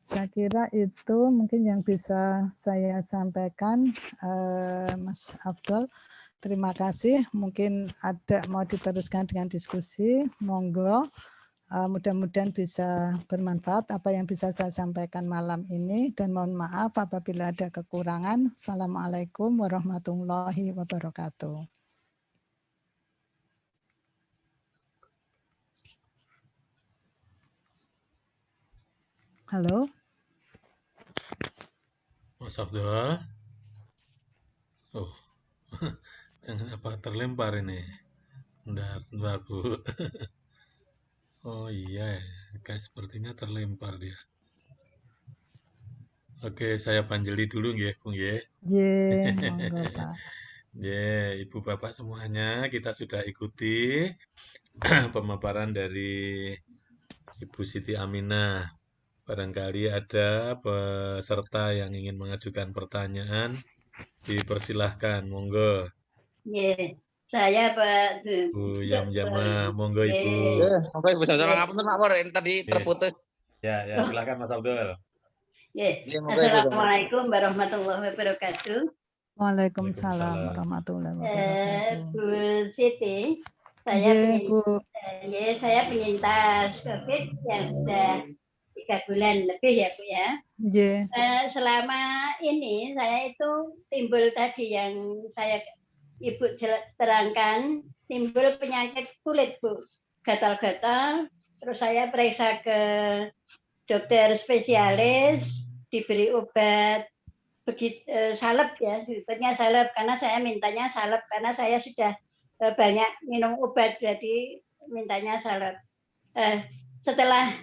saya kira itu mungkin yang bisa saya sampaikan, Mas Abdul. Terima kasih. Mungkin ada mau diteruskan dengan diskusi, monggo. Mudah-mudahan bisa bermanfaat apa yang bisa saya sampaikan malam ini, dan mohon maaf apabila ada kekurangan. Assalamualaikum warahmatullahi wabarakatuh. Halo. Mas Abdul. Oh, jangan apa terlempar ini. Bentar, Bu. Oh iya, kayak sepertinya terlempar dia. Oke, saya panjeli dulu nggih, Bung nggih. Monggo Pak. Ibu Bapak semuanya, kita sudah ikuti pemaparan dari Ibu Siti Aminah. Barangkali ada peserta yang ingin mengajukan pertanyaan, dipersilahkan, monggo. Saya Pak Bu Yamjama, monggo Ibu. Monggo Ibu sama-sama ngapunten Pak Pur, ini tadi terputus. Ya, silakan Mas Abdul. Assalamualaikum warahmatullahi wabarakatuh. Waalaikumsalam warahmatullahi wabarakatuh. Bu Siti, saya ingin tes COVID yang sudah 3 bulan lebih ya Bu ya. Selama ini saya itu timbul tadi yang Ibu terangkan, timbul penyakit kulit Bu, gatal-gatal. Terus saya periksa ke dokter spesialis, diberi obat salep ya, sebetulnya salep karena saya mintanya salep karena saya sudah banyak minum obat, jadi mintanya salep. Setelah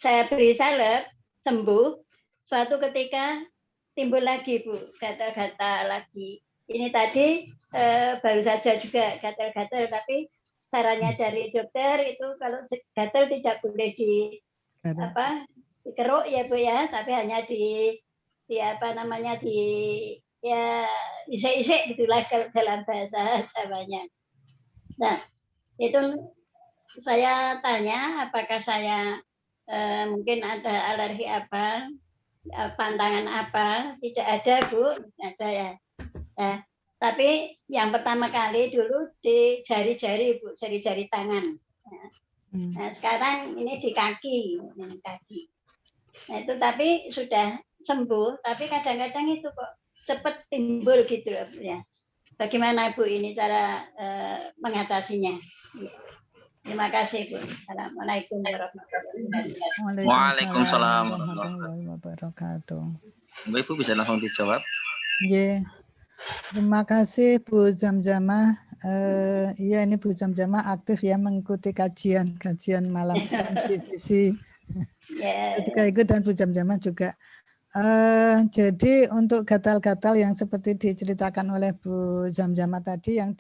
saya beri salep, sembuh, suatu ketika timbul lagi Bu, gatal-gatal lagi. Ini tadi baru saja juga gatal-gatal, tapi sarannya dari dokter itu kalau gatal tidak boleh dikeruk ya Bu ya, tapi hanya isek-isek gitulah dalam bahasa Jawanya. Nah, itu saya tanya apakah saya mungkin ada alergi apa, pantangan apa. Tidak ada Bu, ada ya. Tapi yang pertama kali dulu di jari-jari Bu, jari-jari tangan. Nah, sekarang ini di kaki, ini kaki. Nah, itu tapi sudah sembuh, tapi kadang-kadang itu kok cepat timbul gitu loh, ya. Bagaimana Bu ini cara mengatasinya? Terima kasih Bu. Assalamualaikum warahmatullahi wabarakatuh. Waalaikumsalam warahmatullahi wabarakatuh. Ibu bisa langsung dijawab. Yeah. Terima kasih Bu Zamzamah. Iya, ini Bu Zamzamah aktif ya mengikuti kajian malam MCCC. Saya juga ikut dan Bu Zamzamah juga. Jadi untuk gatal-gatal yang seperti diceritakan oleh Bu Zamzamah tadi yang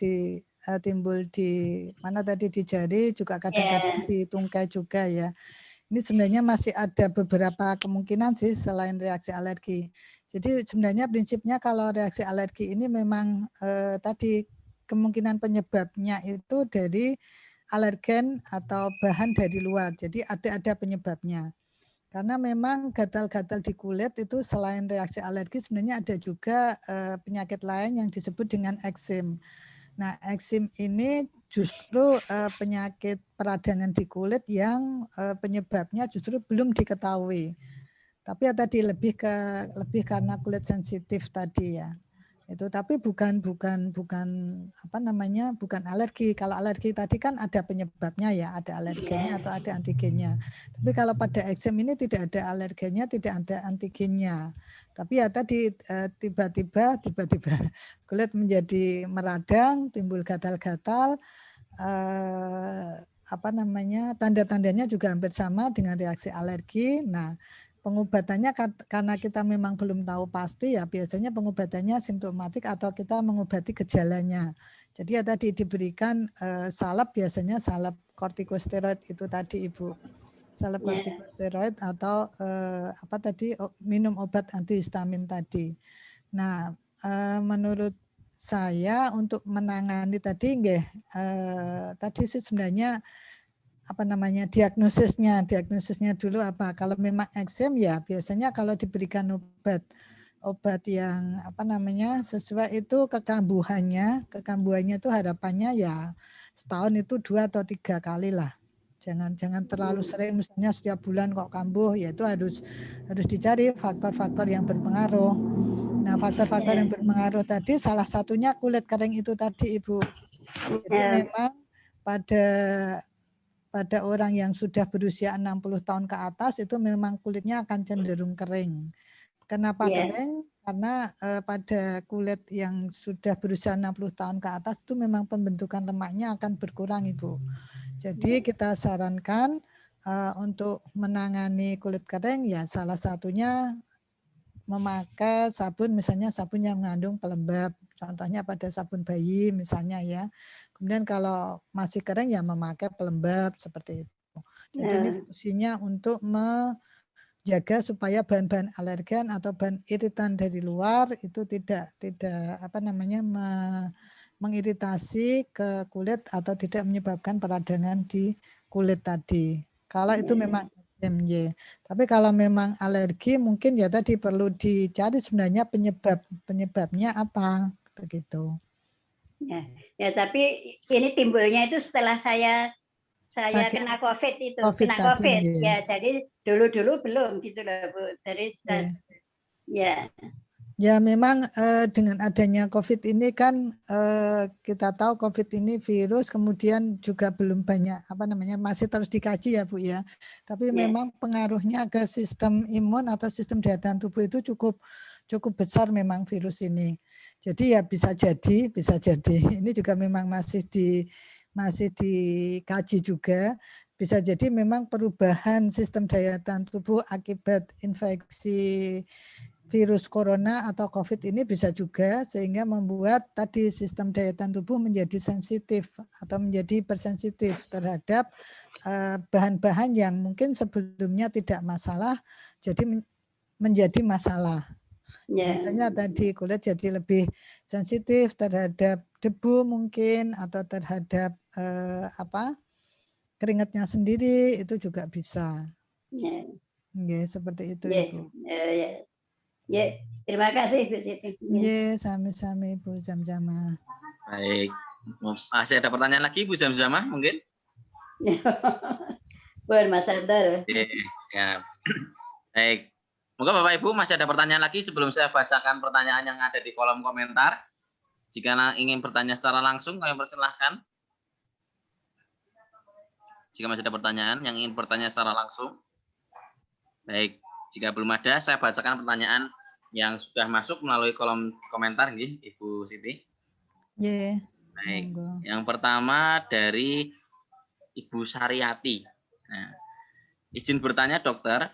timbul di mana tadi di jari juga kadang-kadang di tungkai juga ya. Ini sebenarnya masih ada beberapa kemungkinan sih selain reaksi alergi. Jadi sebenarnya prinsipnya kalau reaksi alergi ini memang tadi kemungkinan penyebabnya itu dari alergen atau bahan dari luar. Jadi ada penyebabnya. Karena memang gatal-gatal di kulit itu selain reaksi alergi sebenarnya ada juga penyakit lain yang disebut dengan eksim. Nah, eksim ini justru penyakit peradangan di kulit yang penyebabnya justru belum diketahui. Tapi ya tadi lebih karena kulit sensitif tadi ya. Itu tapi bukan apa namanya? Bukan alergi. Kalau alergi tadi kan ada penyebabnya ya, ada alergennya atau ada antigennya. Tapi kalau pada eksem ini tidak ada alergennya, tidak ada antigennya. Tapi ya tadi tiba-tiba kulit menjadi meradang, timbul gatal-gatal, apa namanya? Tanda-tandanya juga hampir sama dengan reaksi alergi. Nah, pengobatannya karena kita memang belum tahu pasti ya biasanya pengobatannya simptomatik atau kita mengobati gejalanya. Jadi ya tadi diberikan salep biasanya salep kortikosteroid itu tadi Ibu. Salep kortikosteroid atau apa tadi minum obat antihistamin tadi. Nah, menurut saya untuk menangani tadi tadi sih sebenarnya apa namanya diagnosisnya dulu apa kalau memang eksem ya biasanya kalau diberikan obat yang apa namanya sesuai itu kekambuhannya itu harapannya ya setahun itu 2 atau 3 kali lah jangan terlalu sering misalnya setiap bulan kok kambuh ya itu harus dicari faktor-faktor yang berpengaruh. Nah faktor-faktor yang berpengaruh tadi salah satunya kulit kering itu tadi Ibu. Jadi memang pada orang yang sudah berusia 60 tahun ke atas itu memang kulitnya akan cenderung kering. Kenapa kering? Karena pada kulit yang sudah berusia 60 tahun ke atas itu memang pembentukan lemaknya akan berkurang Ibu. Jadi kita sarankan untuk menangani kulit kering ya salah satunya memakai sabun misalnya sabun yang mengandung pelembab. Contohnya pada sabun bayi misalnya ya. Kemudian kalau masih kering ya memakai pelembab seperti itu. Jadi ini fungsinya untuk menjaga supaya bahan-bahan alergen atau bahan iritan dari luar itu tidak apa namanya mengiritasi ke kulit atau tidak menyebabkan peradangan di kulit tadi. Kalau itu memang MY. Tapi kalau memang alergi mungkin ya tadi perlu dicari sebenarnya penyebabnya apa begitu. Ya tapi ini timbulnya itu setelah saya kena COVID itu, kena COVID ya. Jadi dulu belum gitu loh Bu. Dari ya. Ya memang dengan adanya COVID ini kan kita tahu COVID ini virus kemudian juga belum banyak apa namanya masih terus dikaji ya Bu ya. Tapi memang pengaruhnya ke sistem imun atau sistem daya tahan tubuh itu cukup besar memang virus ini. Jadi ya bisa jadi ini juga memang masih dikaji juga. Bisa jadi memang perubahan sistem daya tahan tubuh akibat infeksi virus corona atau COVID ini bisa juga sehingga membuat tadi sistem daya tahan tubuh menjadi sensitif atau menjadi bersensitif terhadap bahan-bahan yang mungkin sebelumnya tidak masalah jadi menjadi masalah. Misalnya tadi kulit jadi lebih sensitif terhadap debu mungkin atau terhadap keringatnya sendiri itu juga bisa. Seperti itu Ibu. Ya, terima kasih Bu Siti. Ya, sami-sami Bu Zamzamah. Baik. Masih ada pertanyaan lagi Bu Zamzamah mungkin? Buat Mas Abdul. Siap. Baik. Moga Bapak Ibu masih ada pertanyaan lagi sebelum saya bacakan pertanyaan yang ada di kolom komentar. Jika ingin bertanya secara langsung, kami persilahkan. Jika masih ada pertanyaan yang ingin bertanya secara langsung. Baik. Jika belum ada, saya bacakan pertanyaan yang sudah masuk melalui kolom komentar, Ibu Siti. Yeah. Baik. Yang pertama dari Ibu Saryati. Nah, izin bertanya dokter,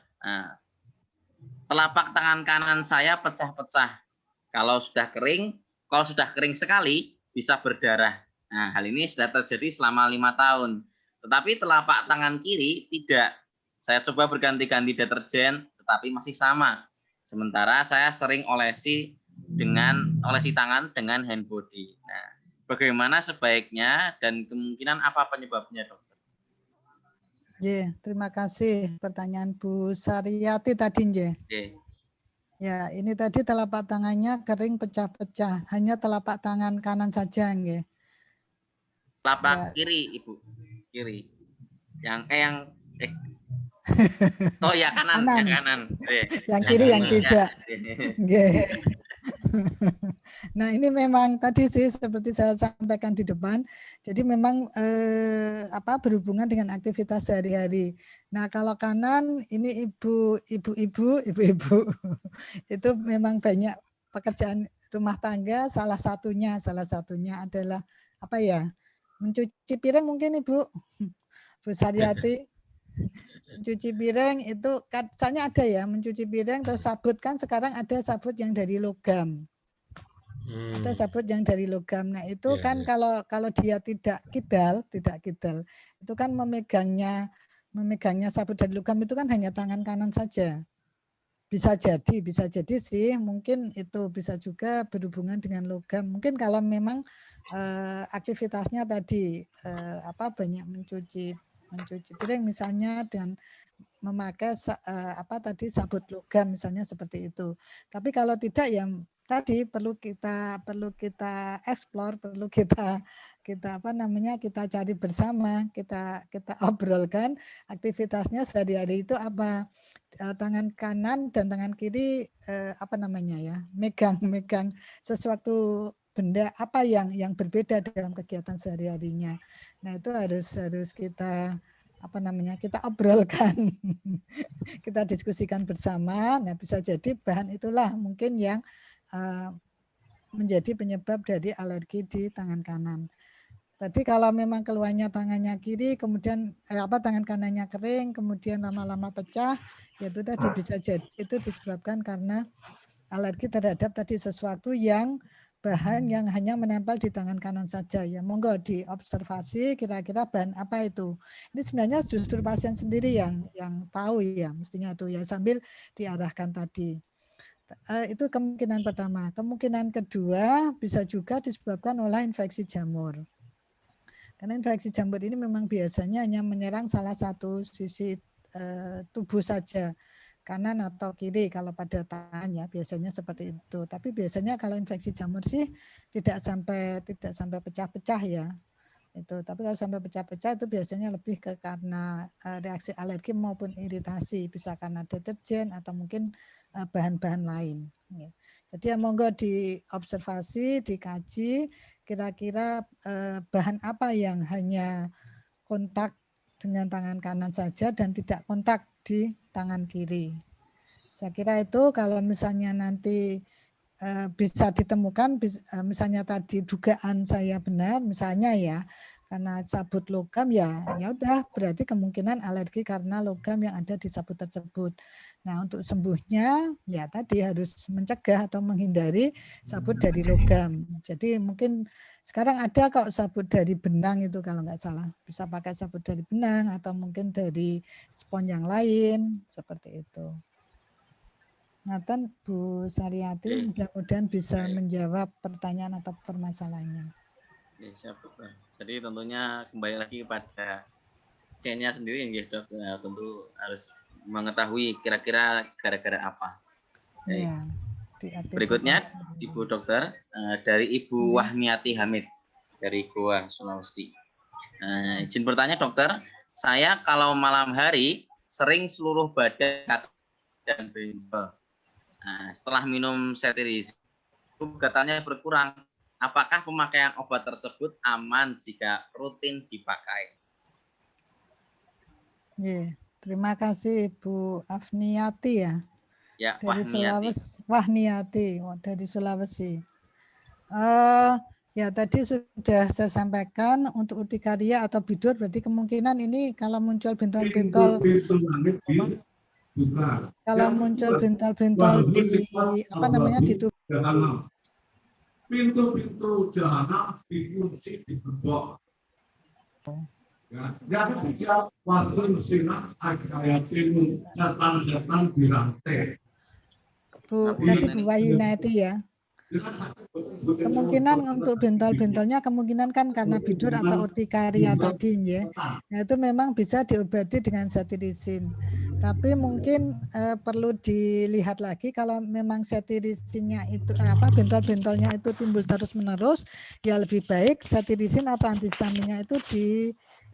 telapak tangan kanan saya pecah-pecah. Kalau sudah kering sekali bisa berdarah. Nah, hal ini sudah terjadi selama 5 tahun. Tetapi telapak tangan kiri tidak. Saya coba berganti-ganti deterjen, tetapi masih sama. Sementara saya sering olesi tangan dengan hand body. Nah, bagaimana sebaiknya dan kemungkinan apa penyebabnya, dokter? Terima kasih pertanyaan Bu Saryati tadi, Ya, ini tadi telapak tangannya kering pecah-pecah, hanya telapak tangan kanan saja, Telapak kiri, Ibu. Kiri. Oh ya, kanan. Yang kanan. Yang kiri yang tidak. Nah, ini memang tadi sih seperti saya sampaikan di depan. Jadi memang berhubungan dengan aktivitas sehari-hari. Nah, kalau kanan ini ibu-ibu itu memang banyak pekerjaan rumah tangga. Salah satunya adalah mencuci piring mungkin Ibu Saryati. Mencuci piring itu soalnya ada ya, mencuci piring terus sabut, kan sekarang ada sabut yang dari logam. Ada sabut yang dari logam. Nah, itu kan kalau dia tidak kidal, itu kan memegangnya sabut dari logam itu kan hanya tangan kanan saja. Bisa jadi sih, mungkin itu bisa juga berhubungan dengan logam. Mungkin kalau memang aktivitasnya tadi banyak mencuci piring misalnya dan memakai sabut logam misalnya seperti itu. Tapi kalau tidak ya tadi perlu kita eksplor, perlu kita cari bersama, kita obrolkan aktivitasnya sehari-hari itu apa. Tangan kanan dan tangan kiri megang sesuatu benda apa yang berbeda dalam kegiatan sehari-harinya. Nah, itu harus kita kita obrolkan, kita diskusikan bersama. Nah, bisa jadi bahan itulah mungkin yang menjadi penyebab dari alergi di tangan kanan. Tadi kalau memang keluarnya tangannya kiri, kemudian tangan kanannya kering, kemudian lama-lama pecah, ya itu tadi bisa jadi itu disebabkan karena alergi terhadap tadi sesuatu yang bahan yang hanya menempel di tangan kanan saja. Ya monggo diobservasi kira-kira bahan apa itu. Ini sebenarnya justru pasien sendiri yang tahu ya, mestinya itu ya, sambil diarahkan tadi. Itu kemungkinan pertama. Kemungkinan kedua bisa juga disebabkan oleh infeksi jamur. Karena infeksi jamur ini memang biasanya hanya menyerang salah satu sisi tubuh saja, kanan atau kiri kalau pada tangan ya, biasanya seperti itu. Tapi biasanya kalau infeksi jamur sih tidak sampai pecah-pecah ya. Itu. Tapi kalau sampai pecah-pecah itu biasanya lebih karena reaksi alergi maupun iritasi, bisa karena deterjen atau mungkin bahan-bahan lain. Jadi ya monggo diobservasi, dikaji kira-kira bahan apa yang hanya kontak dengan tangan kanan saja dan tidak kontak di tangan kiri. Saya kira itu kalau misalnya nanti bisa ditemukan, misalnya tadi dugaan saya benar, misalnya ya karena sabut logam ya udah berarti kemungkinan alergi karena logam yang ada di sabut tersebut. Nah, untuk sembuhnya ya tadi harus mencegah atau menghindari sabut dari logam. Jadi mungkin sekarang ada kok sabut dari benang itu kalau nggak salah. Bisa pakai sabut dari benang atau mungkin dari spons yang lain seperti itu. Ngaten Bu Saryati, mudah-mudahan bisa menjawab pertanyaan atau permasalahannya. Ya, siap, dokter. Jadi tentunya kembali lagi kepada C-nya sendiri ya, dok. Nah, tentu harus mengetahui kira-kira gara-gara apa. Ya, berikutnya Ibu Dokter dari Ibu Wahmiati Hamid dari Goa, Sulawesi. Izin bertanya dokter, saya kalau malam hari sering seluruh badan dan bentol. Nah, setelah minum cetirizine gatalnya berkurang. Apakah pemakaian obat tersebut aman jika rutin dipakai? Terima kasih Ibu Afniati ya. Ya, dari Wahniati. Wahniati dari Sulawesi. Ya tadi sudah saya sampaikan untuk urtikaria atau bidur berarti kemungkinan ini kalau muncul bentol-bentol di tubuh. Pintu-pintu jahanam dikunci digembok. Yang ketiga, waktu sinar ayatin setan-setan dirantai. Tadi Bu Wahina itu ya. Kemungkinan untuk bentol-bentolnya kemungkinan kan karena bidur atau urtikaria tadi ya. Nah, itu memang bisa diobati dengan cetirizine. Tapi mungkin perlu dilihat lagi kalau memang cetirizine-nya itu bentol-bentolnya itu timbul terus-menerus, ya lebih baik cetirizine atau antihistaminnya itu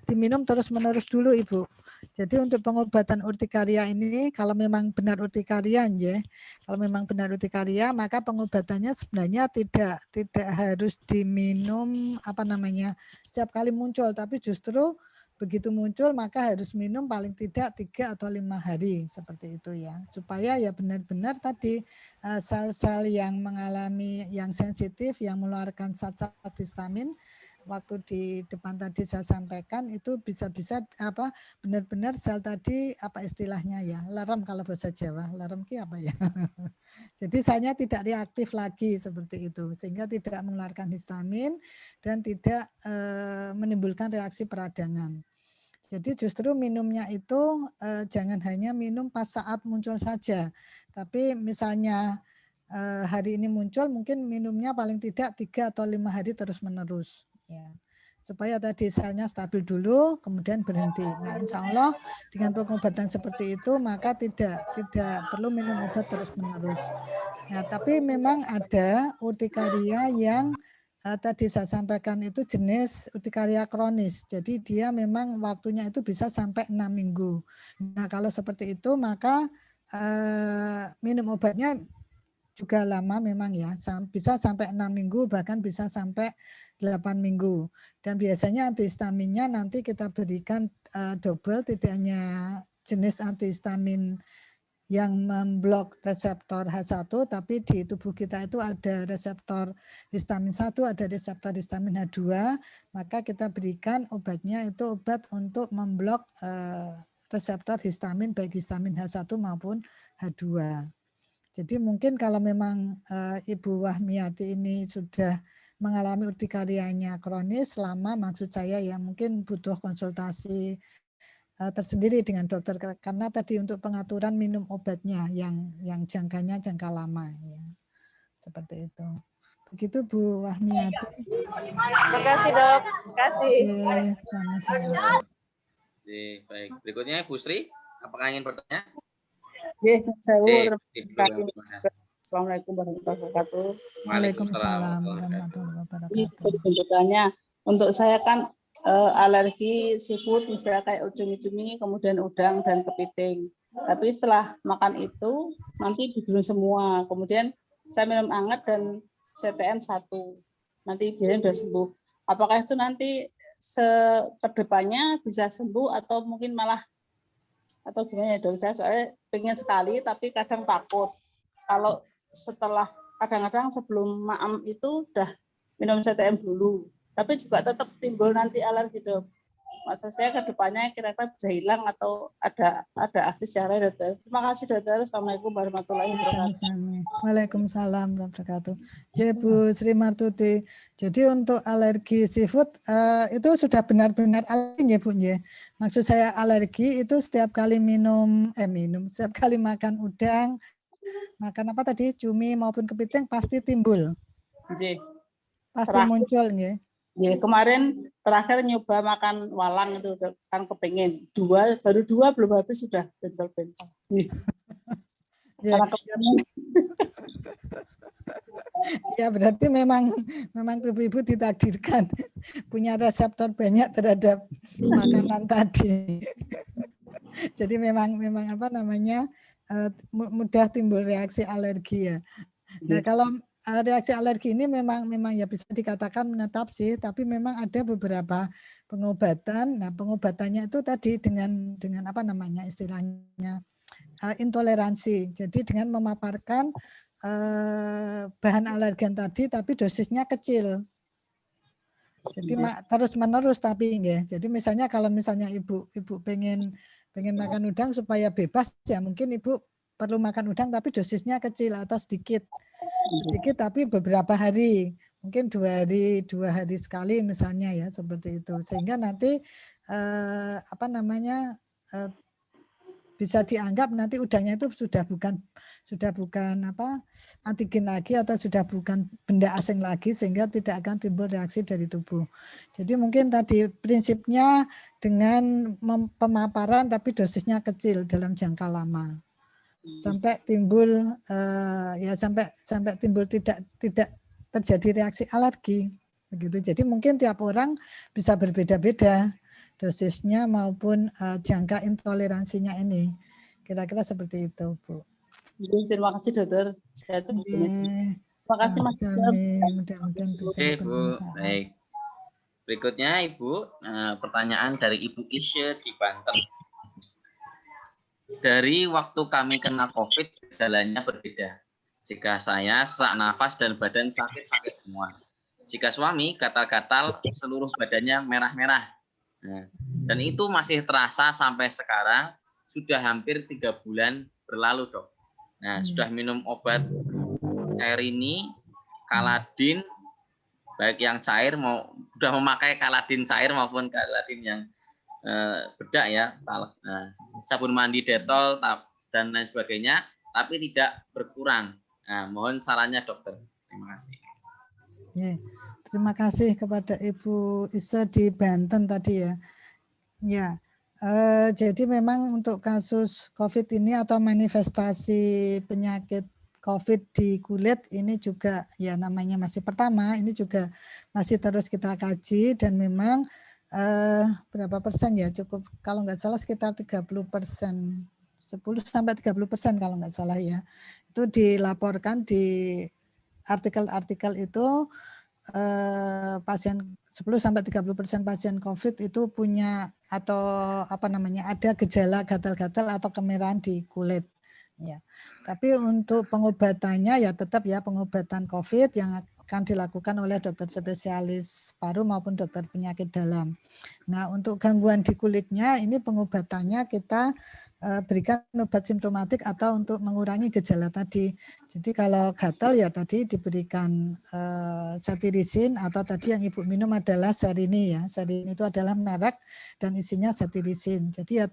diminum terus-menerus dulu Ibu. Jadi untuk pengobatan urtikaria ini kalau memang benar urtikaria ya, kalau memang benar urtikaria maka pengobatannya sebenarnya tidak harus diminum setiap kali muncul, tapi justru begitu muncul maka harus minum paling tidak 3 atau 5 hari seperti itu ya, supaya ya benar-benar tadi sel-sel yang mengalami yang sensitif yang mengeluarkan zat-zat histamin waktu di depan tadi saya sampaikan itu bisa-bisa benar-benar sel tadi istilahnya ya lerem kalau bahasa Jawa, lerem ki apa ya. Jadi selnya tidak reaktif lagi seperti itu sehingga tidak mengeluarkan histamin dan tidak menimbulkan reaksi peradangan. Jadi justru minumnya itu jangan hanya minum pas saat muncul saja, tapi misalnya hari ini muncul mungkin minumnya paling tidak 3 atau 5 hari terus-menerus. Ya, supaya tadi selnya stabil dulu, kemudian berhenti. Nah, insya Allah dengan pengobatan seperti itu maka tidak perlu minum obat terus-menerus. Nah, tapi memang ada urtikaria yang tadi saya sampaikan itu jenis urtikaria kronis. Jadi dia memang waktunya itu bisa sampai 6 minggu. Nah, kalau seperti itu maka minum obatnya juga lama memang ya, bisa sampai 6 minggu bahkan bisa sampai 8 minggu. Dan biasanya antihistaminnya nanti kita berikan double, tidak hanya jenis antihistamin yang memblok reseptor H1, tapi di tubuh kita itu ada reseptor histamin 1, ada reseptor histamin H2, maka kita berikan obatnya itu obat untuk memblok reseptor histamin baik histamin H1 maupun H2. Jadi mungkin kalau memang Ibu Wahmiati ini sudah mengalami urtikarianya kronis lama, maksud saya ya mungkin butuh konsultasi tersendiri dengan dokter karena tadi untuk pengaturan minum obatnya yang jangkanya jangka lama ya. Seperti itu. Begitu Bu Wahmiati. Terima kasih Dok. Terima kasih. Sama-sama. Baik. Berikutnya Bu Sri, apakah ingin bertanya? Assalamualaikum warahmatullahi wabarakatuh. Waalaikumsalam warahmatullahi wabarakatuh. Penjelasannya untuk saya kan alergi seafood misalnya kayak cumi-cumi, kemudian udang dan kepiting. Tapi setelah makan itu nanti bidurun semua. Kemudian saya minum hangat dan CTM 1. Nanti biasanya sudah sembuh. Apakah itu nanti kedepannya bisa sembuh atau mungkin malah atau gimana ya Dok? Saya soalnya pengen sekali tapi kadang takut. Kalau setelah kadang-kadang sebelum maam itu sudah minum CTM dulu, tapi juga tetap timbul nanti alergi Dok. Maksud saya ke depannya kira-kira bisa hilang atau ada aktif secara Dokter. Terima kasih Dokter. Assalamualaikum warahmatullahi wabarakatuh. Waalaikumsalam warahmatullahi wabarakatuh. Ya Bu Sri Martuti. Jadi untuk alergi seafood itu sudah benar-benar alergi ya Bu ya. Maksud saya alergi itu setiap kali setiap kali makan udang, makan apa tadi cumi maupun kepiting pasti timbul. Pasti muncul ya. Ya, kemarin terakhir nyoba makan walang itu kan kepengen baru dua belum habis sudah bentol-bentol. Ya, Ya berarti memang tubuh ibu ditakdirkan punya reseptor banyak terhadap makanan tadi. Jadi memang apa namanya mudah timbul reaksi alergi ya. Nah kalau reaksi alergi ini memang ya bisa dikatakan menetap sih, tapi memang ada beberapa pengobatan. Nah pengobatannya itu tadi dengan apa namanya istilahnya intoleransi. Jadi dengan memaparkan bahan alergen tadi, tapi dosisnya kecil. Jadi terus menerus tapi ya. Jadi misalnya kalau misalnya ibu pengen makan udang supaya bebas ya mungkin ibu perlu makan udang tapi dosisnya kecil atau sedikit tapi beberapa hari, mungkin 2 hari sekali misalnya ya seperti itu, sehingga nanti apa namanya bisa dianggap nanti udangnya itu sudah bukan apa antigen lagi atau sudah bukan benda asing lagi, sehingga tidak akan timbul reaksi dari tubuh. Jadi mungkin tadi prinsipnya dengan pemaparan tapi dosisnya kecil dalam jangka lama sampai timbul sampai timbul tidak terjadi reaksi alergi begitu. Jadi mungkin tiap orang bisa berbeda-beda dosisnya maupun jangka intoleransinya ini. Kira-kira seperti itu, Bu. Terima kasih, Dokter. Terima kasih, Mas. Mudah-mudahan bisa. Oke, Bu. Baik. Berikutnya, Ibu, pertanyaan dari Ibu Isya di Banten. Dari waktu kami kena COVID, gejalanya berbeda. Jika saya sesak nafas dan badan sakit-sakit semua. Jika suami gatal-gatal, seluruh badannya merah-merah. Nah, dan itu masih terasa sampai sekarang, sudah hampir 3 bulan berlalu, Dok. Nah, sudah minum obat Erini, Kaladin, baik yang cair, sudah memakai Kaladin cair maupun Kaladin yang bedak ya, sabun mandi Detol dan lain sebagainya, tapi tidak berkurang. Nah, mohon sarannya dokter. Terima kasih. Ya, terima kasih kepada Ibu Isa di Banten tadi ya. Ya, jadi memang untuk kasus COVID ini atau manifestasi penyakit COVID di kulit ini juga ya namanya masih pertama, ini juga masih terus kita kaji dan memang berapa persen ya cukup kalau nggak salah sekitar 30%, 10-30% kalau nggak salah ya, itu dilaporkan di artikel-artikel itu pasien 10-30% pasien COVID itu punya atau apa namanya ada gejala gatal-gatal atau kemerahan di kulit ya. Tapi untuk pengobatannya ya tetap ya pengobatan COVID yang akan dilakukan oleh dokter spesialis paru maupun dokter penyakit dalam. Nah, untuk gangguan di kulitnya ini pengobatannya kita berikan obat simptomatik atau untuk mengurangi gejala tadi. Jadi kalau gatal ya tadi diberikan cetirizine atau tadi yang Ibu minum adalah Sarini ya. Sarini itu adalah merek dan isinya cetirizine. Jadi ya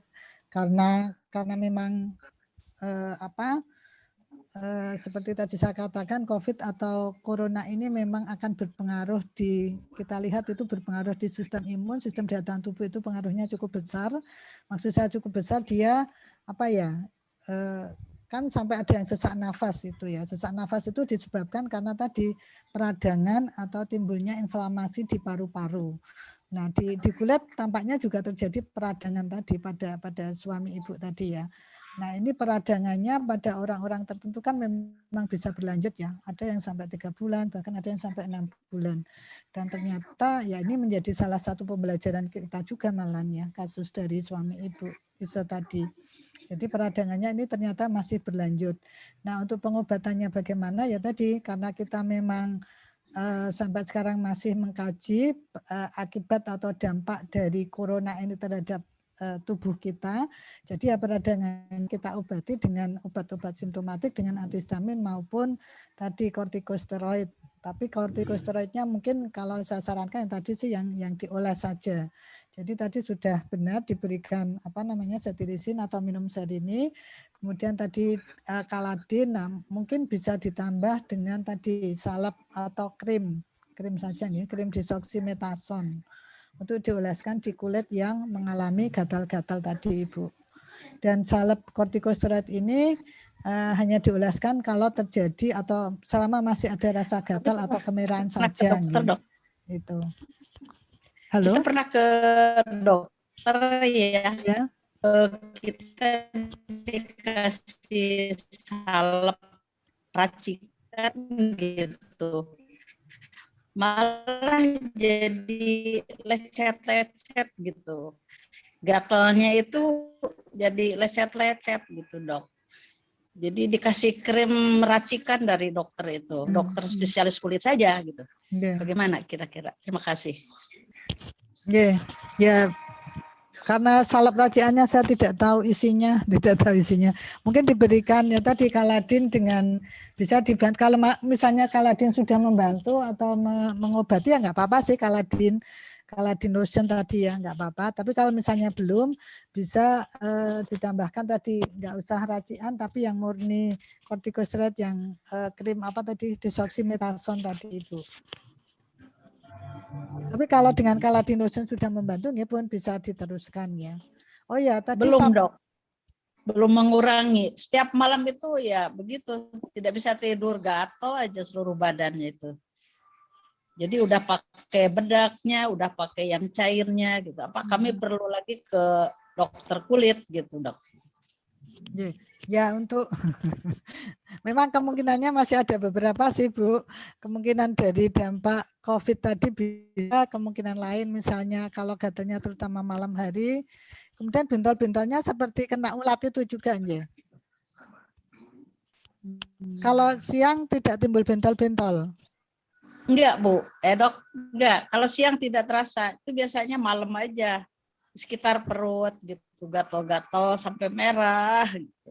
karena memang seperti tadi saya katakan COVID atau Corona ini memang akan berpengaruh kita lihat itu berpengaruh di sistem imun, sistem daya tahan tubuh itu pengaruhnya cukup besar. Maksud saya cukup besar dia kan sampai ada yang sesak nafas itu ya. Sesak nafas itu disebabkan karena tadi peradangan atau timbulnya inflamasi di paru-paru. Nah di kulit tampaknya juga terjadi peradangan tadi pada suami ibu tadi ya. Nah ini peradangannya pada orang-orang tertentu kan memang bisa berlanjut ya. Ada yang sampai 3 bulan, bahkan ada yang sampai 6 bulan. Dan ternyata ya ini menjadi salah satu pembelajaran kita juga malahnya kasus dari suami ibu Isa tadi. Jadi peradangannya ini ternyata masih berlanjut. Nah untuk pengobatannya bagaimana ya tadi karena kita memang sampai sekarang masih mengkaji akibat atau dampak dari corona ini terhadap tubuh kita. Jadi ya peradangan kita obati dengan obat-obat simptomatik dengan antihistamin maupun tadi kortikosteroid. Tapi kortikosteroidnya mungkin kalau saya sarankan yang tadi sih yang dioles saja. Jadi tadi sudah benar diberikan cetirizine atau minum Sarini. Kemudian tadi Kaladin, nah mungkin bisa ditambah dengan tadi salep atau krim saja nih, krim desoksimetasone. Untuk dioleskan di kulit yang mengalami gatal-gatal tadi Ibu. Dan salep kortikosteroid ini hanya dioleskan kalau terjadi atau selama masih ada rasa gatal atau kemerahan saja. Dokter, dok. Itu. Halo. Kita pernah ke dokter ya. Ya. Kita dikasih salep racikan gitu. Malah jadi lecet-lecet gitu. Gatalnya itu jadi lecet-lecet gitu, dok. Jadi dikasih krim racikan dari dokter itu, dokter spesialis kulit saja gitu. Bagaimana kira-kira? Terima kasih. Ya, karena salep racikannya saya tidak tahu isinya, Mungkin diberikan ya tadi Kaladin dengan bisa dibantu. Kalau misalnya Kaladin sudah membantu atau mengobati ya nggak apa-apa sih Kaladin lotion tadi ya nggak apa-apa. Tapi kalau misalnya belum bisa ditambahkan tadi nggak usah racikan tapi yang murni kortikosteroid yang krim apa tadi desoximetason tadi Ibu. Tapi kalau dengan Kaladin lotion sudah membantu ya pun bisa diteruskan ya. Oh ya tadi belum dok. Belum mengurangi. Setiap malam itu ya begitu, tidak bisa tidur, gatal aja seluruh badannya itu. Jadi udah pakai bedaknya, udah pakai yang cairnya gitu. Apa kami perlu lagi ke dokter kulit gitu, dok? Ya untuk memang kemungkinannya masih ada beberapa sih Bu. Kemungkinan dari dampak COVID tadi bisa, kemungkinan lain misalnya kalau gatalnya terutama malam hari, kemudian bentol-bentolnya seperti kena ulat itu juga ya. Kalau siang tidak timbul bentol-bentol. Enggak Bu, dok, enggak. Kalau siang tidak terasa, itu biasanya malam aja. Sekitar perut gitu, gatal-gatal sampai merah gitu.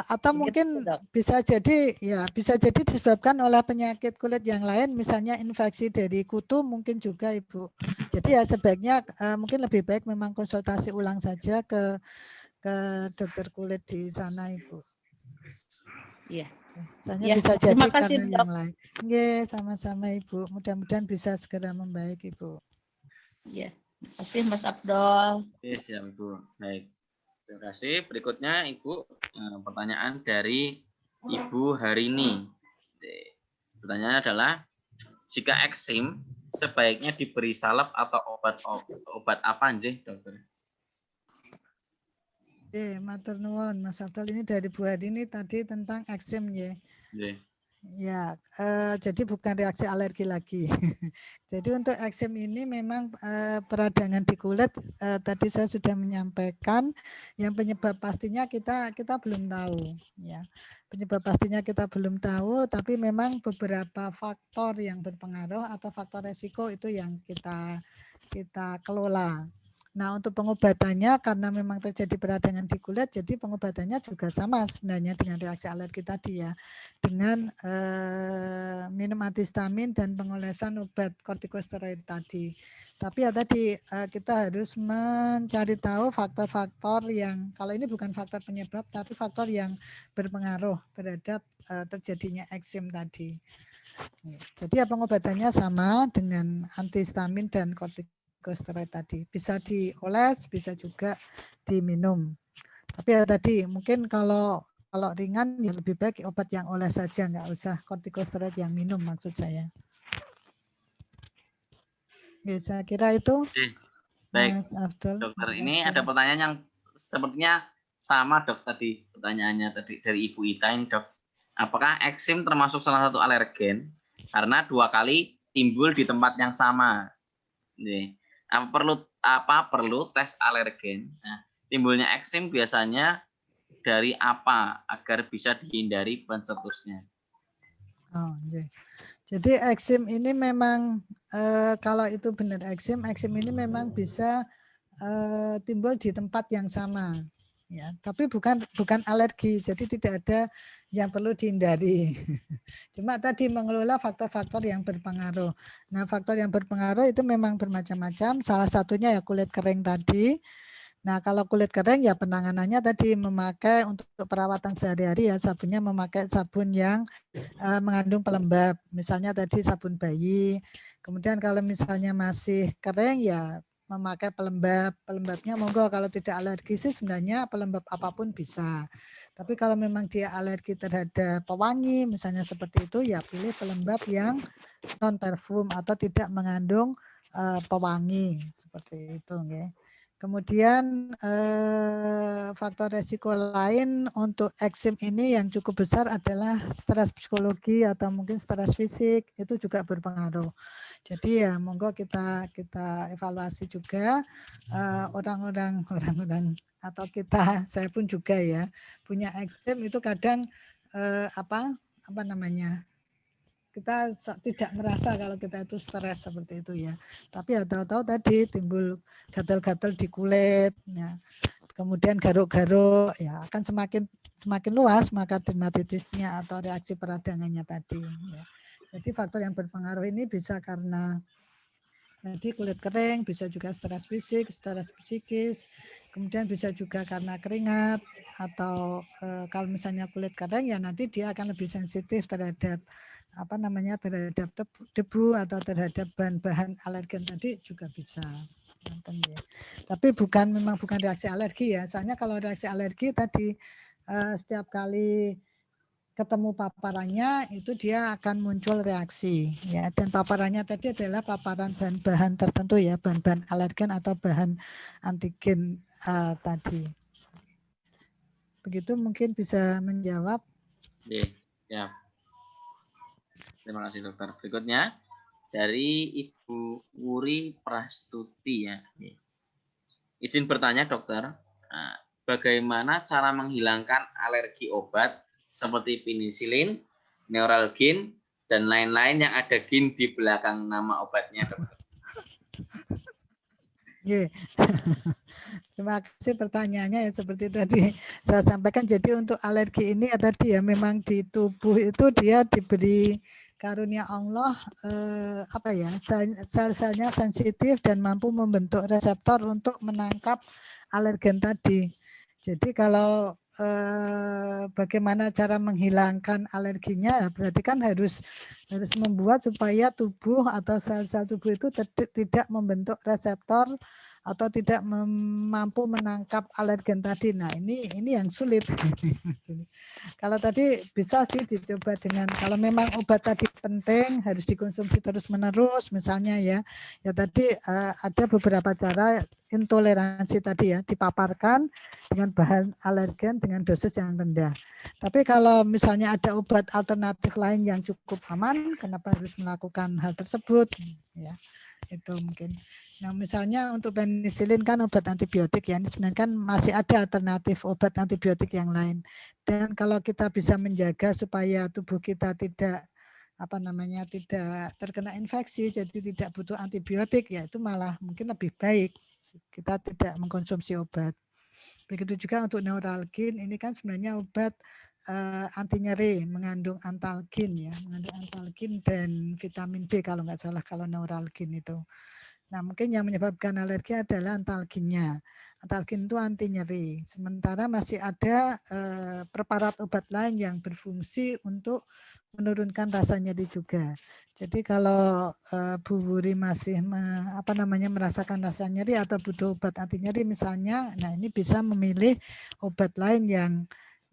Atau mungkin bisa jadi disebabkan oleh penyakit kulit yang lain, misalnya infeksi dari kutu mungkin juga Ibu. Jadi ya sebaiknya mungkin lebih baik memang konsultasi ulang saja ke dokter kulit di sana Ibu. Iya. Misalnya bisa jadi karena yang lain. Iya, sama-sama Ibu. Mudah-mudahan bisa segera membaik Ibu. Iya. Terima kasih Mas Abdul. Oke, siap Ibu. Baik. Terima kasih. Berikutnya Ibu, pertanyaan dari Ibu Harini. Pertanyaannya adalah, jika eksim sebaiknya diberi salep atau obat apa nggih, dokter? Matur nuwun Mas Abdul, ini dari Bu Harini tadi tentang eksim ya. Ya, jadi bukan reaksi alergi lagi. Jadi untuk eksim ini memang peradangan di kulit tadi saya sudah menyampaikan yang penyebab pastinya kita belum tahu ya. Penyebab pastinya kita belum tahu, tapi memang beberapa faktor yang berpengaruh atau faktor resiko itu yang kita kelola. Nah, untuk pengobatannya karena memang terjadi peradangan di kulit, jadi pengobatannya juga sama sebenarnya dengan reaksi alergi tadi ya. Dengan minum antihistamin dan pengolesan obat kortikosteroid tadi. Tapi ya tadi kita harus mencari tahu faktor-faktor yang, kalau ini bukan faktor penyebab, tapi faktor yang berpengaruh terhadap terjadinya eksim tadi. Jadi ya pengobatannya sama dengan antihistamin dan kortikosteroid tadi. Bisa dioles, bisa juga diminum. Tapi ya tadi mungkin kalau ringan ya lebih baik obat yang oles saja, nggak usah kortikosteroid yang minum maksud saya. Oke, saya kira itu. Baik, Mas Abdul. Dokter, ini ada pertanyaan yang sepertinya sama dok tadi, pertanyaannya tadi dari Ibu Ita ini dok. Apakah eksim termasuk salah satu alergen? Karena 2 kali timbul di tempat yang sama. Nih, perlu tes alergen? Nah, timbulnya eksim biasanya dari apa agar bisa dihindari pencetusnya? Oh, okay. Jadi eksim ini memang kalau itu benar eksim ini memang bisa timbul di tempat yang sama, ya. Tapi bukan alergi, jadi tidak ada yang perlu dihindari. Cuma tadi mengelola faktor-faktor yang berpengaruh. Nah, faktor yang berpengaruh itu memang bermacam-macam. Salah satunya ya kulit kering tadi. Nah, kalau kulit kering ya penanganannya tadi memakai untuk perawatan sehari-hari ya sabunnya memakai sabun yang mengandung pelembab. Misalnya tadi sabun bayi. Kemudian kalau misalnya masih kering ya memakai pelembab. Pelembabnya monggo kalau tidak alergi sih sebenarnya pelembab apapun bisa. Tapi kalau memang dia alergi terhadap pewangi, misalnya seperti itu, ya pilih pelembab yang non parfum atau tidak mengandung pewangi seperti itu. Okay. Kemudian faktor resiko lain untuk eksim ini yang cukup besar adalah stres psikologi atau mungkin stres fisik, itu juga berpengaruh. Jadi ya monggo kita evaluasi juga orang-orang atau saya pun juga ya punya eksim itu kadang apa namanya, kita tidak merasa kalau kita itu stres seperti itu ya, tapi tahu-tahu tadi timbul gatal-gatal di kulit ya, kemudian garuk-garuk ya, akan semakin luas maka dermatitisnya atau reaksi peradangannya tadi ya. Jadi faktor yang berpengaruh ini bisa karena jadi kulit kering, bisa juga stres fisik, stres psikis, kemudian bisa juga karena keringat, atau kalau misalnya kulit kering ya nanti dia akan lebih sensitif terhadap terhadap debu atau terhadap bahan-bahan alergen tadi juga bisa. Tapi memang bukan reaksi alergi ya, soalnya kalau reaksi alergi tadi setiap kali ketemu paparannya itu dia akan muncul reaksi ya, dan paparannya tadi adalah paparan bahan-bahan tertentu ya, bahan-bahan alergen atau bahan antigen tadi. Begitu mungkin bisa menjawab. Siap. Terima kasih dokter. Berikutnya dari Ibu Wuri Prastuti ya. Izin bertanya dokter, bagaimana cara menghilangkan alergi obat seperti penisilin, Neuralgin, dan lain-lain yang ada gin di belakang nama obatnya, dokter? Terima kasih pertanyaannya ya, seperti tadi saya sampaikan. Jadi untuk alergi ini ya tadi ya, memang di tubuh itu dia diberi karunia Allah sel-selnya sensitif dan mampu membentuk reseptor untuk menangkap alergen tadi. Jadi kalau bagaimana cara menghilangkan alerginya, berarti kan harus membuat supaya tubuh atau sel-sel tubuh itu tidak membentuk reseptor atau tidak mampu menangkap alergen tadi. Nah ini yang sulit. Kalau tadi bisa sih dicoba dengan, kalau memang obat tadi penting harus dikonsumsi terus-menerus misalnya ya tadi ada beberapa cara intoleransi tadi ya, dipaparkan dengan bahan alergen dengan dosis yang rendah. Tapi kalau misalnya ada obat alternatif lain yang cukup aman, kenapa harus melakukan hal tersebut ya, itu mungkin. Nah misalnya untuk penisilin kan obat antibiotik ya, sebenarnya kan masih ada alternatif obat antibiotik yang lain. Dan kalau kita bisa menjaga supaya tubuh kita tidak tidak terkena infeksi, jadi tidak butuh antibiotik, ya itu malah mungkin lebih baik kita tidak mengkonsumsi obat. Begitu juga untuk Neuralgin, ini kan sebenarnya obat anti nyeri, mengandung antalgin ya, mengandung antalgin dan vitamin B kalau nggak salah kalau Neuralgin itu. Nah mungkin yang menyebabkan alergi adalah antalginnya. Antalgin itu anti nyeri. Sementara masih ada preparat obat lain yang berfungsi untuk menurunkan rasa nyeri juga. Jadi kalau Bu Wuri masih merasakan rasa nyeri atau butuh obat anti nyeri misalnya, nah ini bisa memilih obat lain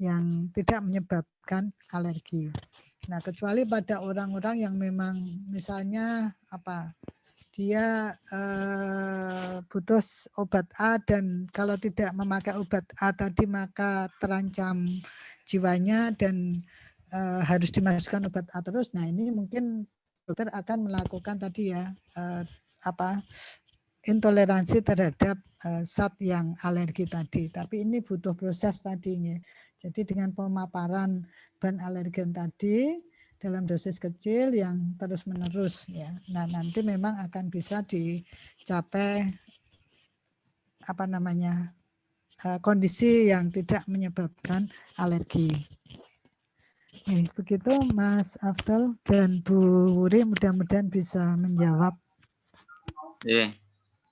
yang tidak menyebabkan alergi. Nah kecuali pada orang-orang yang memang misalnya dia butuh obat A dan kalau tidak memakai obat A tadi maka terancam jiwanya dan harus dimasukkan obat A terus. Nah ini mungkin dokter akan melakukan tadi ya intoleransi terhadap zat yang alergi tadi. Tapi ini butuh proses tadinya. Jadi dengan pemaparan bahan alergen tadi dalam dosis kecil yang terus menerus ya. Nah nanti memang akan bisa dicapai kondisi yang tidak menyebabkan alergi. Begitu Mas Afdal dan Bu Wuri, mudah-mudahan bisa menjawab.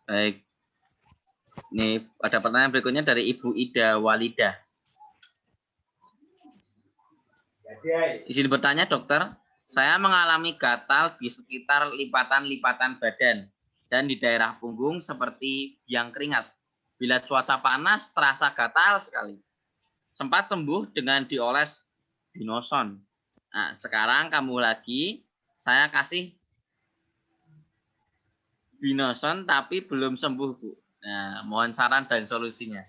Baik. Ini ada pertanyaan berikutnya dari Ibu Ida Walidah. Izin bertanya dokter, saya mengalami gatal di sekitar lipatan-lipatan badan dan di daerah punggung seperti biang keringat. Bila cuaca panas terasa gatal sekali. sempat sembuh dengan dioles Binoson. Nah, sekarang kamu lagi, saya kasih Binoson tapi belum sembuh, Bu. Nah, mohon saran dan solusinya.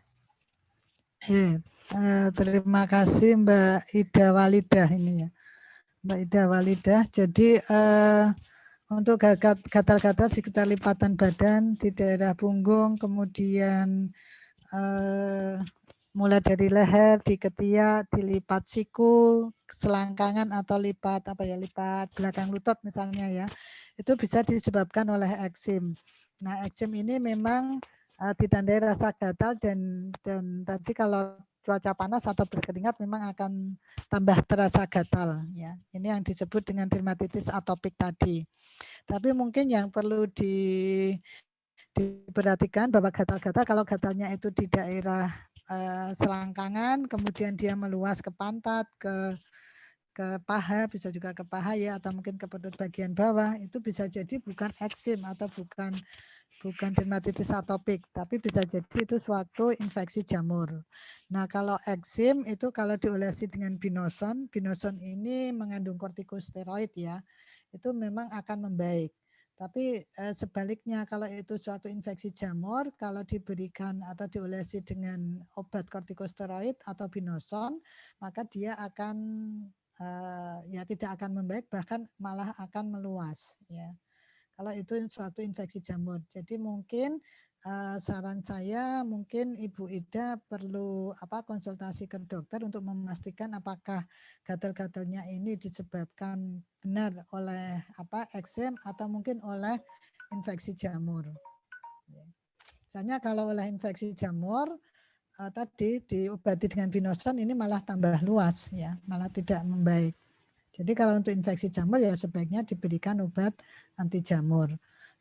Terima kasih Mbak Ida Walidah ini ya. Mbak Ida Walidah. Jadi untuk gatal-gatal di sekitar lipatan badan, di daerah punggung, kemudian mulai dari leher, di ketiak, di lipat siku, selangkangan atau lipat belakang lutut misalnya ya, itu bisa disebabkan oleh eksim. Nah, eksim ini memang ditandai rasa gatal dan tadi kalau cuaca panas atau berkeringat memang akan tambah terasa gatal ya. Ini yang disebut dengan dermatitis atopik tadi. Tapi mungkin yang perlu diperhatikan bahwa gatal-gatal kalau gatalnya itu di daerah selangkangan, kemudian dia meluas ke pantat, ke paha, bisa juga ke paha ya, atau mungkin ke perut bagian bawah, itu bisa jadi bukan eksim atau bukan dermatitis atopik, tapi bisa jadi itu suatu infeksi jamur. Nah, kalau eksim itu kalau diolesi dengan Binoson, Binoson ini mengandung kortikosteroid ya, itu memang akan membaik. Tapi sebaliknya kalau itu suatu infeksi jamur, kalau diberikan atau diolesi dengan obat kortikosteroid atau Binoson, maka dia akan ya tidak akan membaik, bahkan malah akan meluas ya. Kalau itu suatu infeksi jamur. Jadi mungkin saran saya mungkin Ibu Ida perlu konsultasi ke dokter untuk memastikan apakah gatal-gatalnya ini disebabkan benar oleh eksem atau mungkin oleh infeksi jamur. Misalnya kalau oleh infeksi jamur tadi diobati dengan Binoson ini malah tambah luas ya, malah tidak membaik. Jadi kalau untuk infeksi jamur ya sebaiknya diberikan obat anti jamur.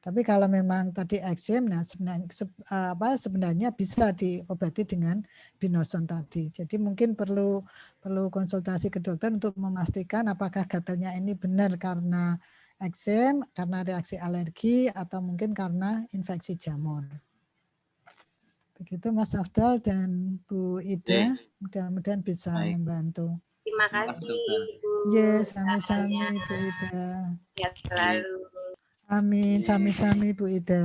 Tapi kalau memang tadi eksim, nah sebenarnya bisa diobati dengan Binoson tadi. Jadi mungkin perlu konsultasi ke dokter untuk memastikan apakah gatalnya ini benar karena eksim, karena reaksi alergi, atau mungkin karena infeksi jamur. Begitu Mas Afdal dan Bu Ida, mudah-mudahan bisa membantu. Terima kasih Ibu. Yes, sami-sami Bu Ida. Sehat selalu. Amin, sami-sami Bu Ida.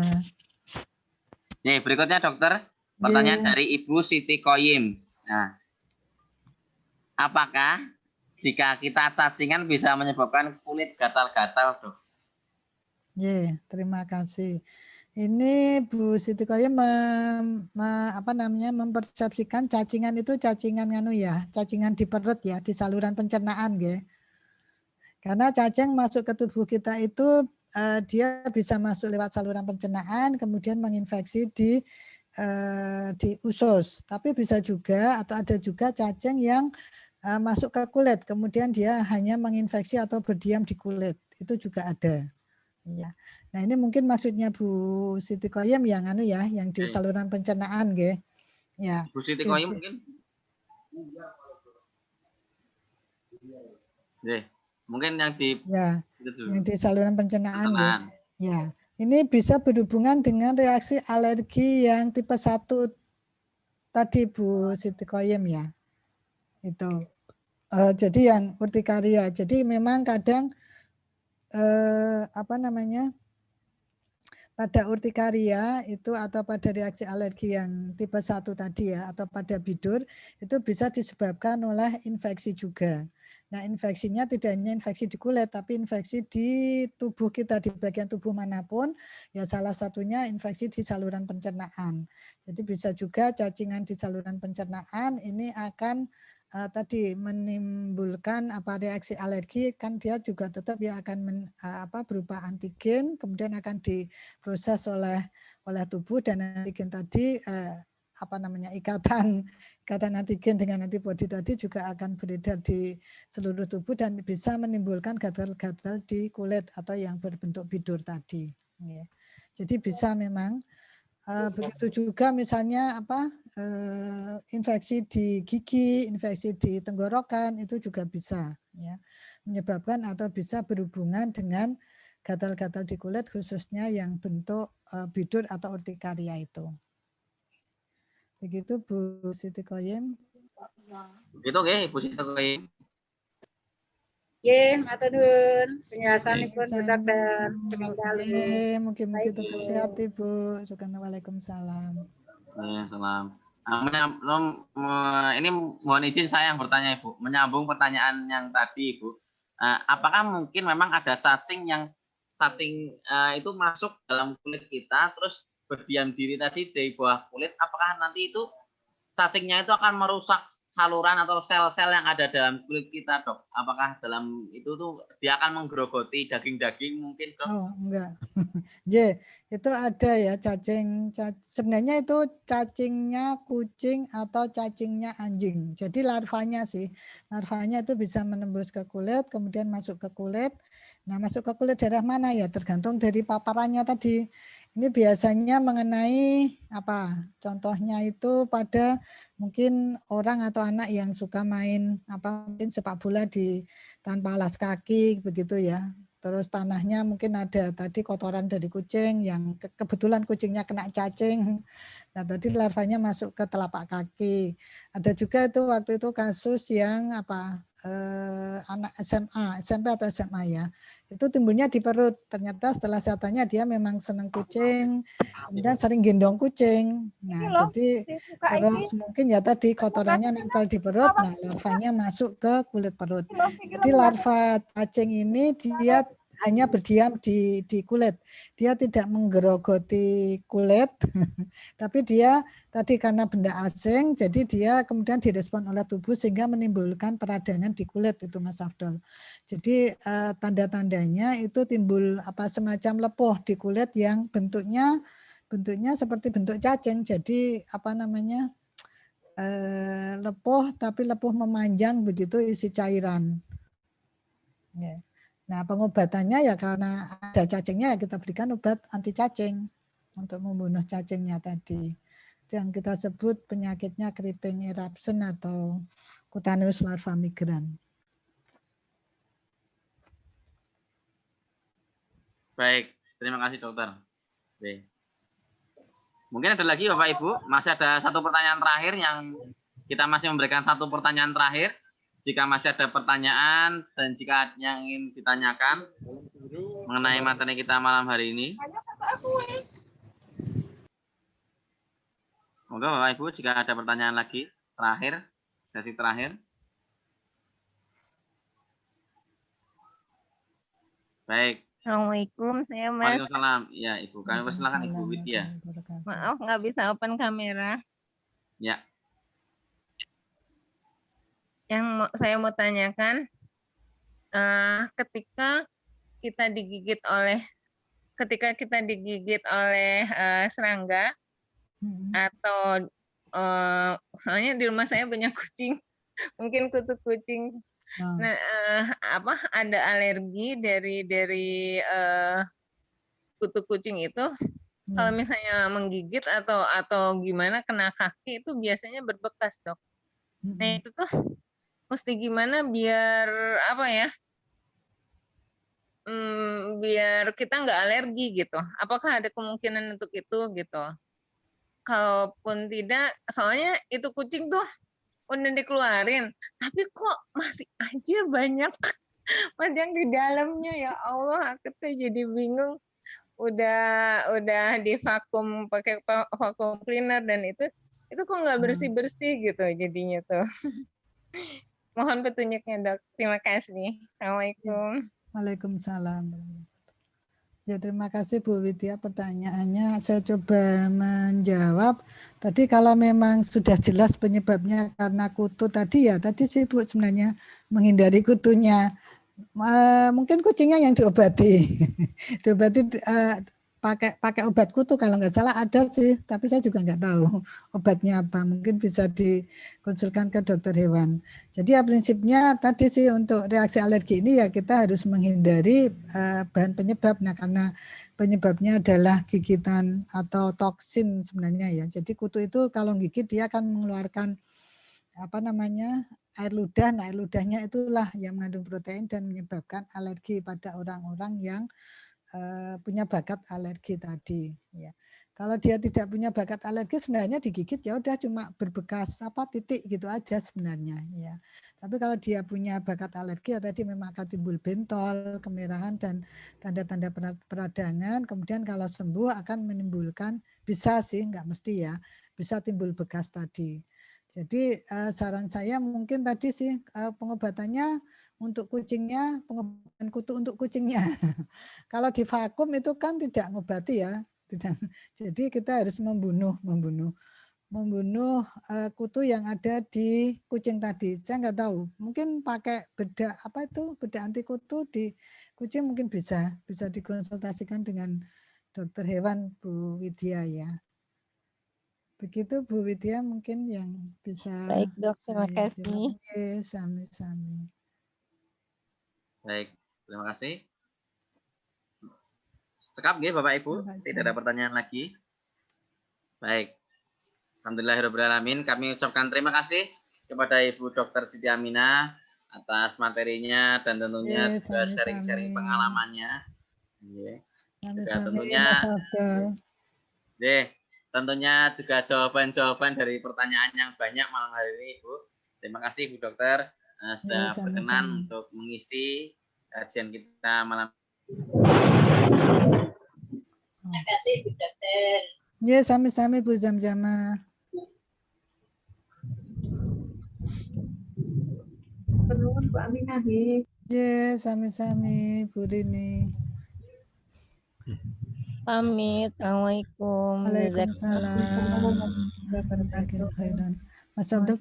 Nih, berikutnya dokter, pertanyaan dari Ibu Siti Koyim. Nah, apakah jika kita cacingan bisa menyebabkan kulit gatal-gatal, Dok? Terima kasih. Ini Bu Siti Koyim mempersepsikan cacingan itu cacingan cacingan di perut ya, di saluran pencernaan ya. Karena cacing masuk ke tubuh kita itu dia bisa masuk lewat saluran pencernaan, kemudian menginfeksi di usus. Tapi bisa juga atau ada juga cacing yang masuk ke kulit, kemudian dia hanya menginfeksi atau berdiam di kulit. Itu juga ada. Ya. Nah, ini mungkin maksudnya Bu Siti Koyim yang yang di saluran pencernaan nggih. Ya. Bu Siti Koyim mungkin. Mungkin yang di yang di saluran pencernaan nggih. Ya. Ini bisa berhubungan dengan reaksi alergi yang tipe 1 tadi Bu Siti Koyim ya. Itu. Jadi yang urtikaria. Jadi memang kadang pada urtikaria itu atau pada reaksi alergi yang tipe 1 tadi ya, atau pada bidur itu bisa disebabkan oleh infeksi juga. Nah, infeksinya tidak hanya infeksi di kulit, tapi infeksi di tubuh kita, di bagian tubuh manapun, ya salah satunya infeksi di saluran pencernaan. Jadi bisa juga cacingan di saluran pencernaan ini akan tadi menimbulkan reaksi alergi, kan dia juga tetap ya akan berupa antigen, kemudian akan diproses oleh tubuh, dan antigen tadi ikatan antigen dengan antibodi tadi juga akan beredar di seluruh tubuh dan bisa menimbulkan gatal-gatal di kulit atau yang berbentuk bidur tadi. Jadi bisa memang begitu juga misalnya infeksi di gigi, infeksi di tenggorokan itu juga bisa ya menyebabkan atau bisa berhubungan dengan gatal-gatal di kulit khususnya yang bentuk bidur atau urtikaria itu. Begitu Bu Siti Koyim. Begitu nggih Ibu Sitokoim. Nggih, matur nuwun. Penjelasanipun Dokter Seminggalu. Mungkin tetap sehat Ibu. Waalaikumsalam. Salam. Ini mohon izin saya yang bertanya Ibu, menyambung pertanyaan yang tadi Ibu. Apakah mungkin memang ada cacing itu masuk dalam kulit kita terus berdiam diri tadi di bawah kulit? Apakah nanti itu cacingnya itu akan merusak saluran atau sel-sel yang ada dalam kulit kita, Dok? Apakah dalam itu tuh dia akan menggerogoti daging-daging mungkin, Dok? Oh, enggak. Itu ada ya cacing. Sebenarnya itu cacingnya kucing atau cacingnya anjing. Jadi larvanya sih. Larvanya itu bisa menembus ke kulit, kemudian masuk ke kulit. Nah, masuk ke kulit daerah mana ya? Tergantung dari paparannya tadi. Ini biasanya mengenai apa? Contohnya itu pada mungkin orang atau anak yang suka main mungkin sepak bola di tanpa alas kaki begitu ya. Terus tanahnya mungkin ada tadi kotoran dari kucing yang kebetulan kucingnya kena cacing. Nah, tadi larvanya masuk ke telapak kaki. Ada juga itu waktu itu kasus yang anak SMP atau SMA ya. Itu timbulnya di perut. Ternyata setelah saya tanya dia memang senang kucing, kemudian sering gendong kucing. Nah, jadi terus mungkin ya tadi kotorannya nempel di perut, nah larvanya masuk ke kulit perut. Jadi larva cacing ini dia hanya berdiam di kulit. Dia tidak menggerogoti kulit, tapi dia tadi karena benda asing, jadi dia kemudian direspon oleh tubuh sehingga menimbulkan peradangan di kulit itu Mas Afdol. Jadi tanda-tandanya itu timbul semacam lepuh di kulit yang bentuknya seperti bentuk cacing. Jadi lepuh tapi lepuh memanjang begitu isi cairan. Ya. Nah, pengobatannya ya karena ada cacingnya ya kita berikan obat anti cacing untuk membunuh cacingnya tadi. Yang kita sebut penyakitnya creeping eruption atau cutaneous larva migran. Baik, terima kasih dokter. Baik. Mungkin ada lagi Bapak Ibu, masih ada satu pertanyaan terakhir yang kita masih memberikan satu pertanyaan terakhir. Jika masih ada pertanyaan dan jika yang ingin ditanyakan mengenai materi kita malam hari ini. Moga Bapak Ibu jika ada pertanyaan lagi terakhir, sesi terakhir. Baik. Assalamualaikum, saya Mas. Waalaikumsalam. Ya Ibu, kami persilakan Ibu Widya. Maaf nggak bisa open kamera. Ya. Yang saya mau tanyakan, ketika kita digigit oleh serangga atau soalnya di rumah saya banyak kucing, mungkin kutu kucing. Nah, ada alergi dari kutu kucing itu? Kalau misalnya menggigit atau gimana kena kaki itu biasanya berbekas, Dok. Nah, itu tuh mesti gimana biar biar kita nggak alergi gitu. Apakah ada kemungkinan untuk itu gitu? Kalaupun tidak, soalnya itu kucing tuh udah dikeluarin, tapi kok masih aja banyak di dalamnya, ya Allah, aku tuh jadi bingung. Udah divakum pakai vakum cleaner dan itu kok nggak bersih gitu jadinya tuh. Mohon petunjuknya, Dok. Terima kasih. Assalamualaikum. Waalaikumsalam. Ya, terima kasih Bu Widya pertanyaannya. Saya coba menjawab. Tadi kalau memang sudah jelas penyebabnya karena kutu tadi sih Bu sebenarnya menghindari kutunya. Mungkin kucingnya yang diobati. Pakai obat kutu kalau nggak salah ada sih, tapi saya juga nggak tahu obatnya apa. Mungkin bisa dikonsulkan ke dokter hewan. Jadi ya prinsipnya tadi sih untuk reaksi alergi ini ya kita harus menghindari bahan penyebab. Nah, karena penyebabnya adalah gigitan atau toksin sebenarnya ya. Jadi kutu itu kalau gigit dia akan mengeluarkan air ludah. Nah, air ludahnya itulah yang mengandung protein dan menyebabkan alergi pada orang-orang yang punya bakat alergi tadi. Ya. Kalau dia tidak punya bakat alergi sebenarnya digigit ya udah cuma berbekas titik gitu aja sebenarnya ya. Tapi kalau dia punya bakat alergi ya tadi memang akan timbul bentol, kemerahan dan tanda-tanda peradangan. Kemudian kalau sembuh akan menimbulkan, bisa sih nggak mesti ya, bisa timbul bekas tadi. Jadi saran saya mungkin tadi sih pengobatannya untuk kucingnya, pengobatan kutu untuk kucingnya. Kalau di vakum itu kan tidak ngobati ya. Tidak. Jadi kita harus membunuh kutu yang ada di kucing tadi. Saya nggak tahu, mungkin pakai bedak bedak anti kutu di kucing mungkin bisa dikonsultasikan dengan dokter hewan Bu Widya ya. Begitu Bu Widya mungkin yang bisa. Baik Dok, terima kasih. Sami-sami. Baik, terima kasih. Cekap nggih Bapak Ibu, tidak ada pertanyaan lagi. Baik. Alhamdulillahirrahmanirrahim. Kami ucapkan terima kasih kepada Ibu Dr. Siti Aminah atas materinya dan tentunya juga sharing-sharing pengalamannya. Tentunya juga jawaban-jawaban dari pertanyaan yang banyak malam hari ini Ibu. Terima kasih Ibu Dokter sudah berkenan untuk mengisi kajian kita malam. Terima kasih Bu Dokter. Ya, sami-sami Bu Jam-Jama. Nuwun Bu Aminah nggih. Ya, sami-sami Bu Rini. Pamit. Assalamualaikum. Waalaikumsalam. Mas Abdul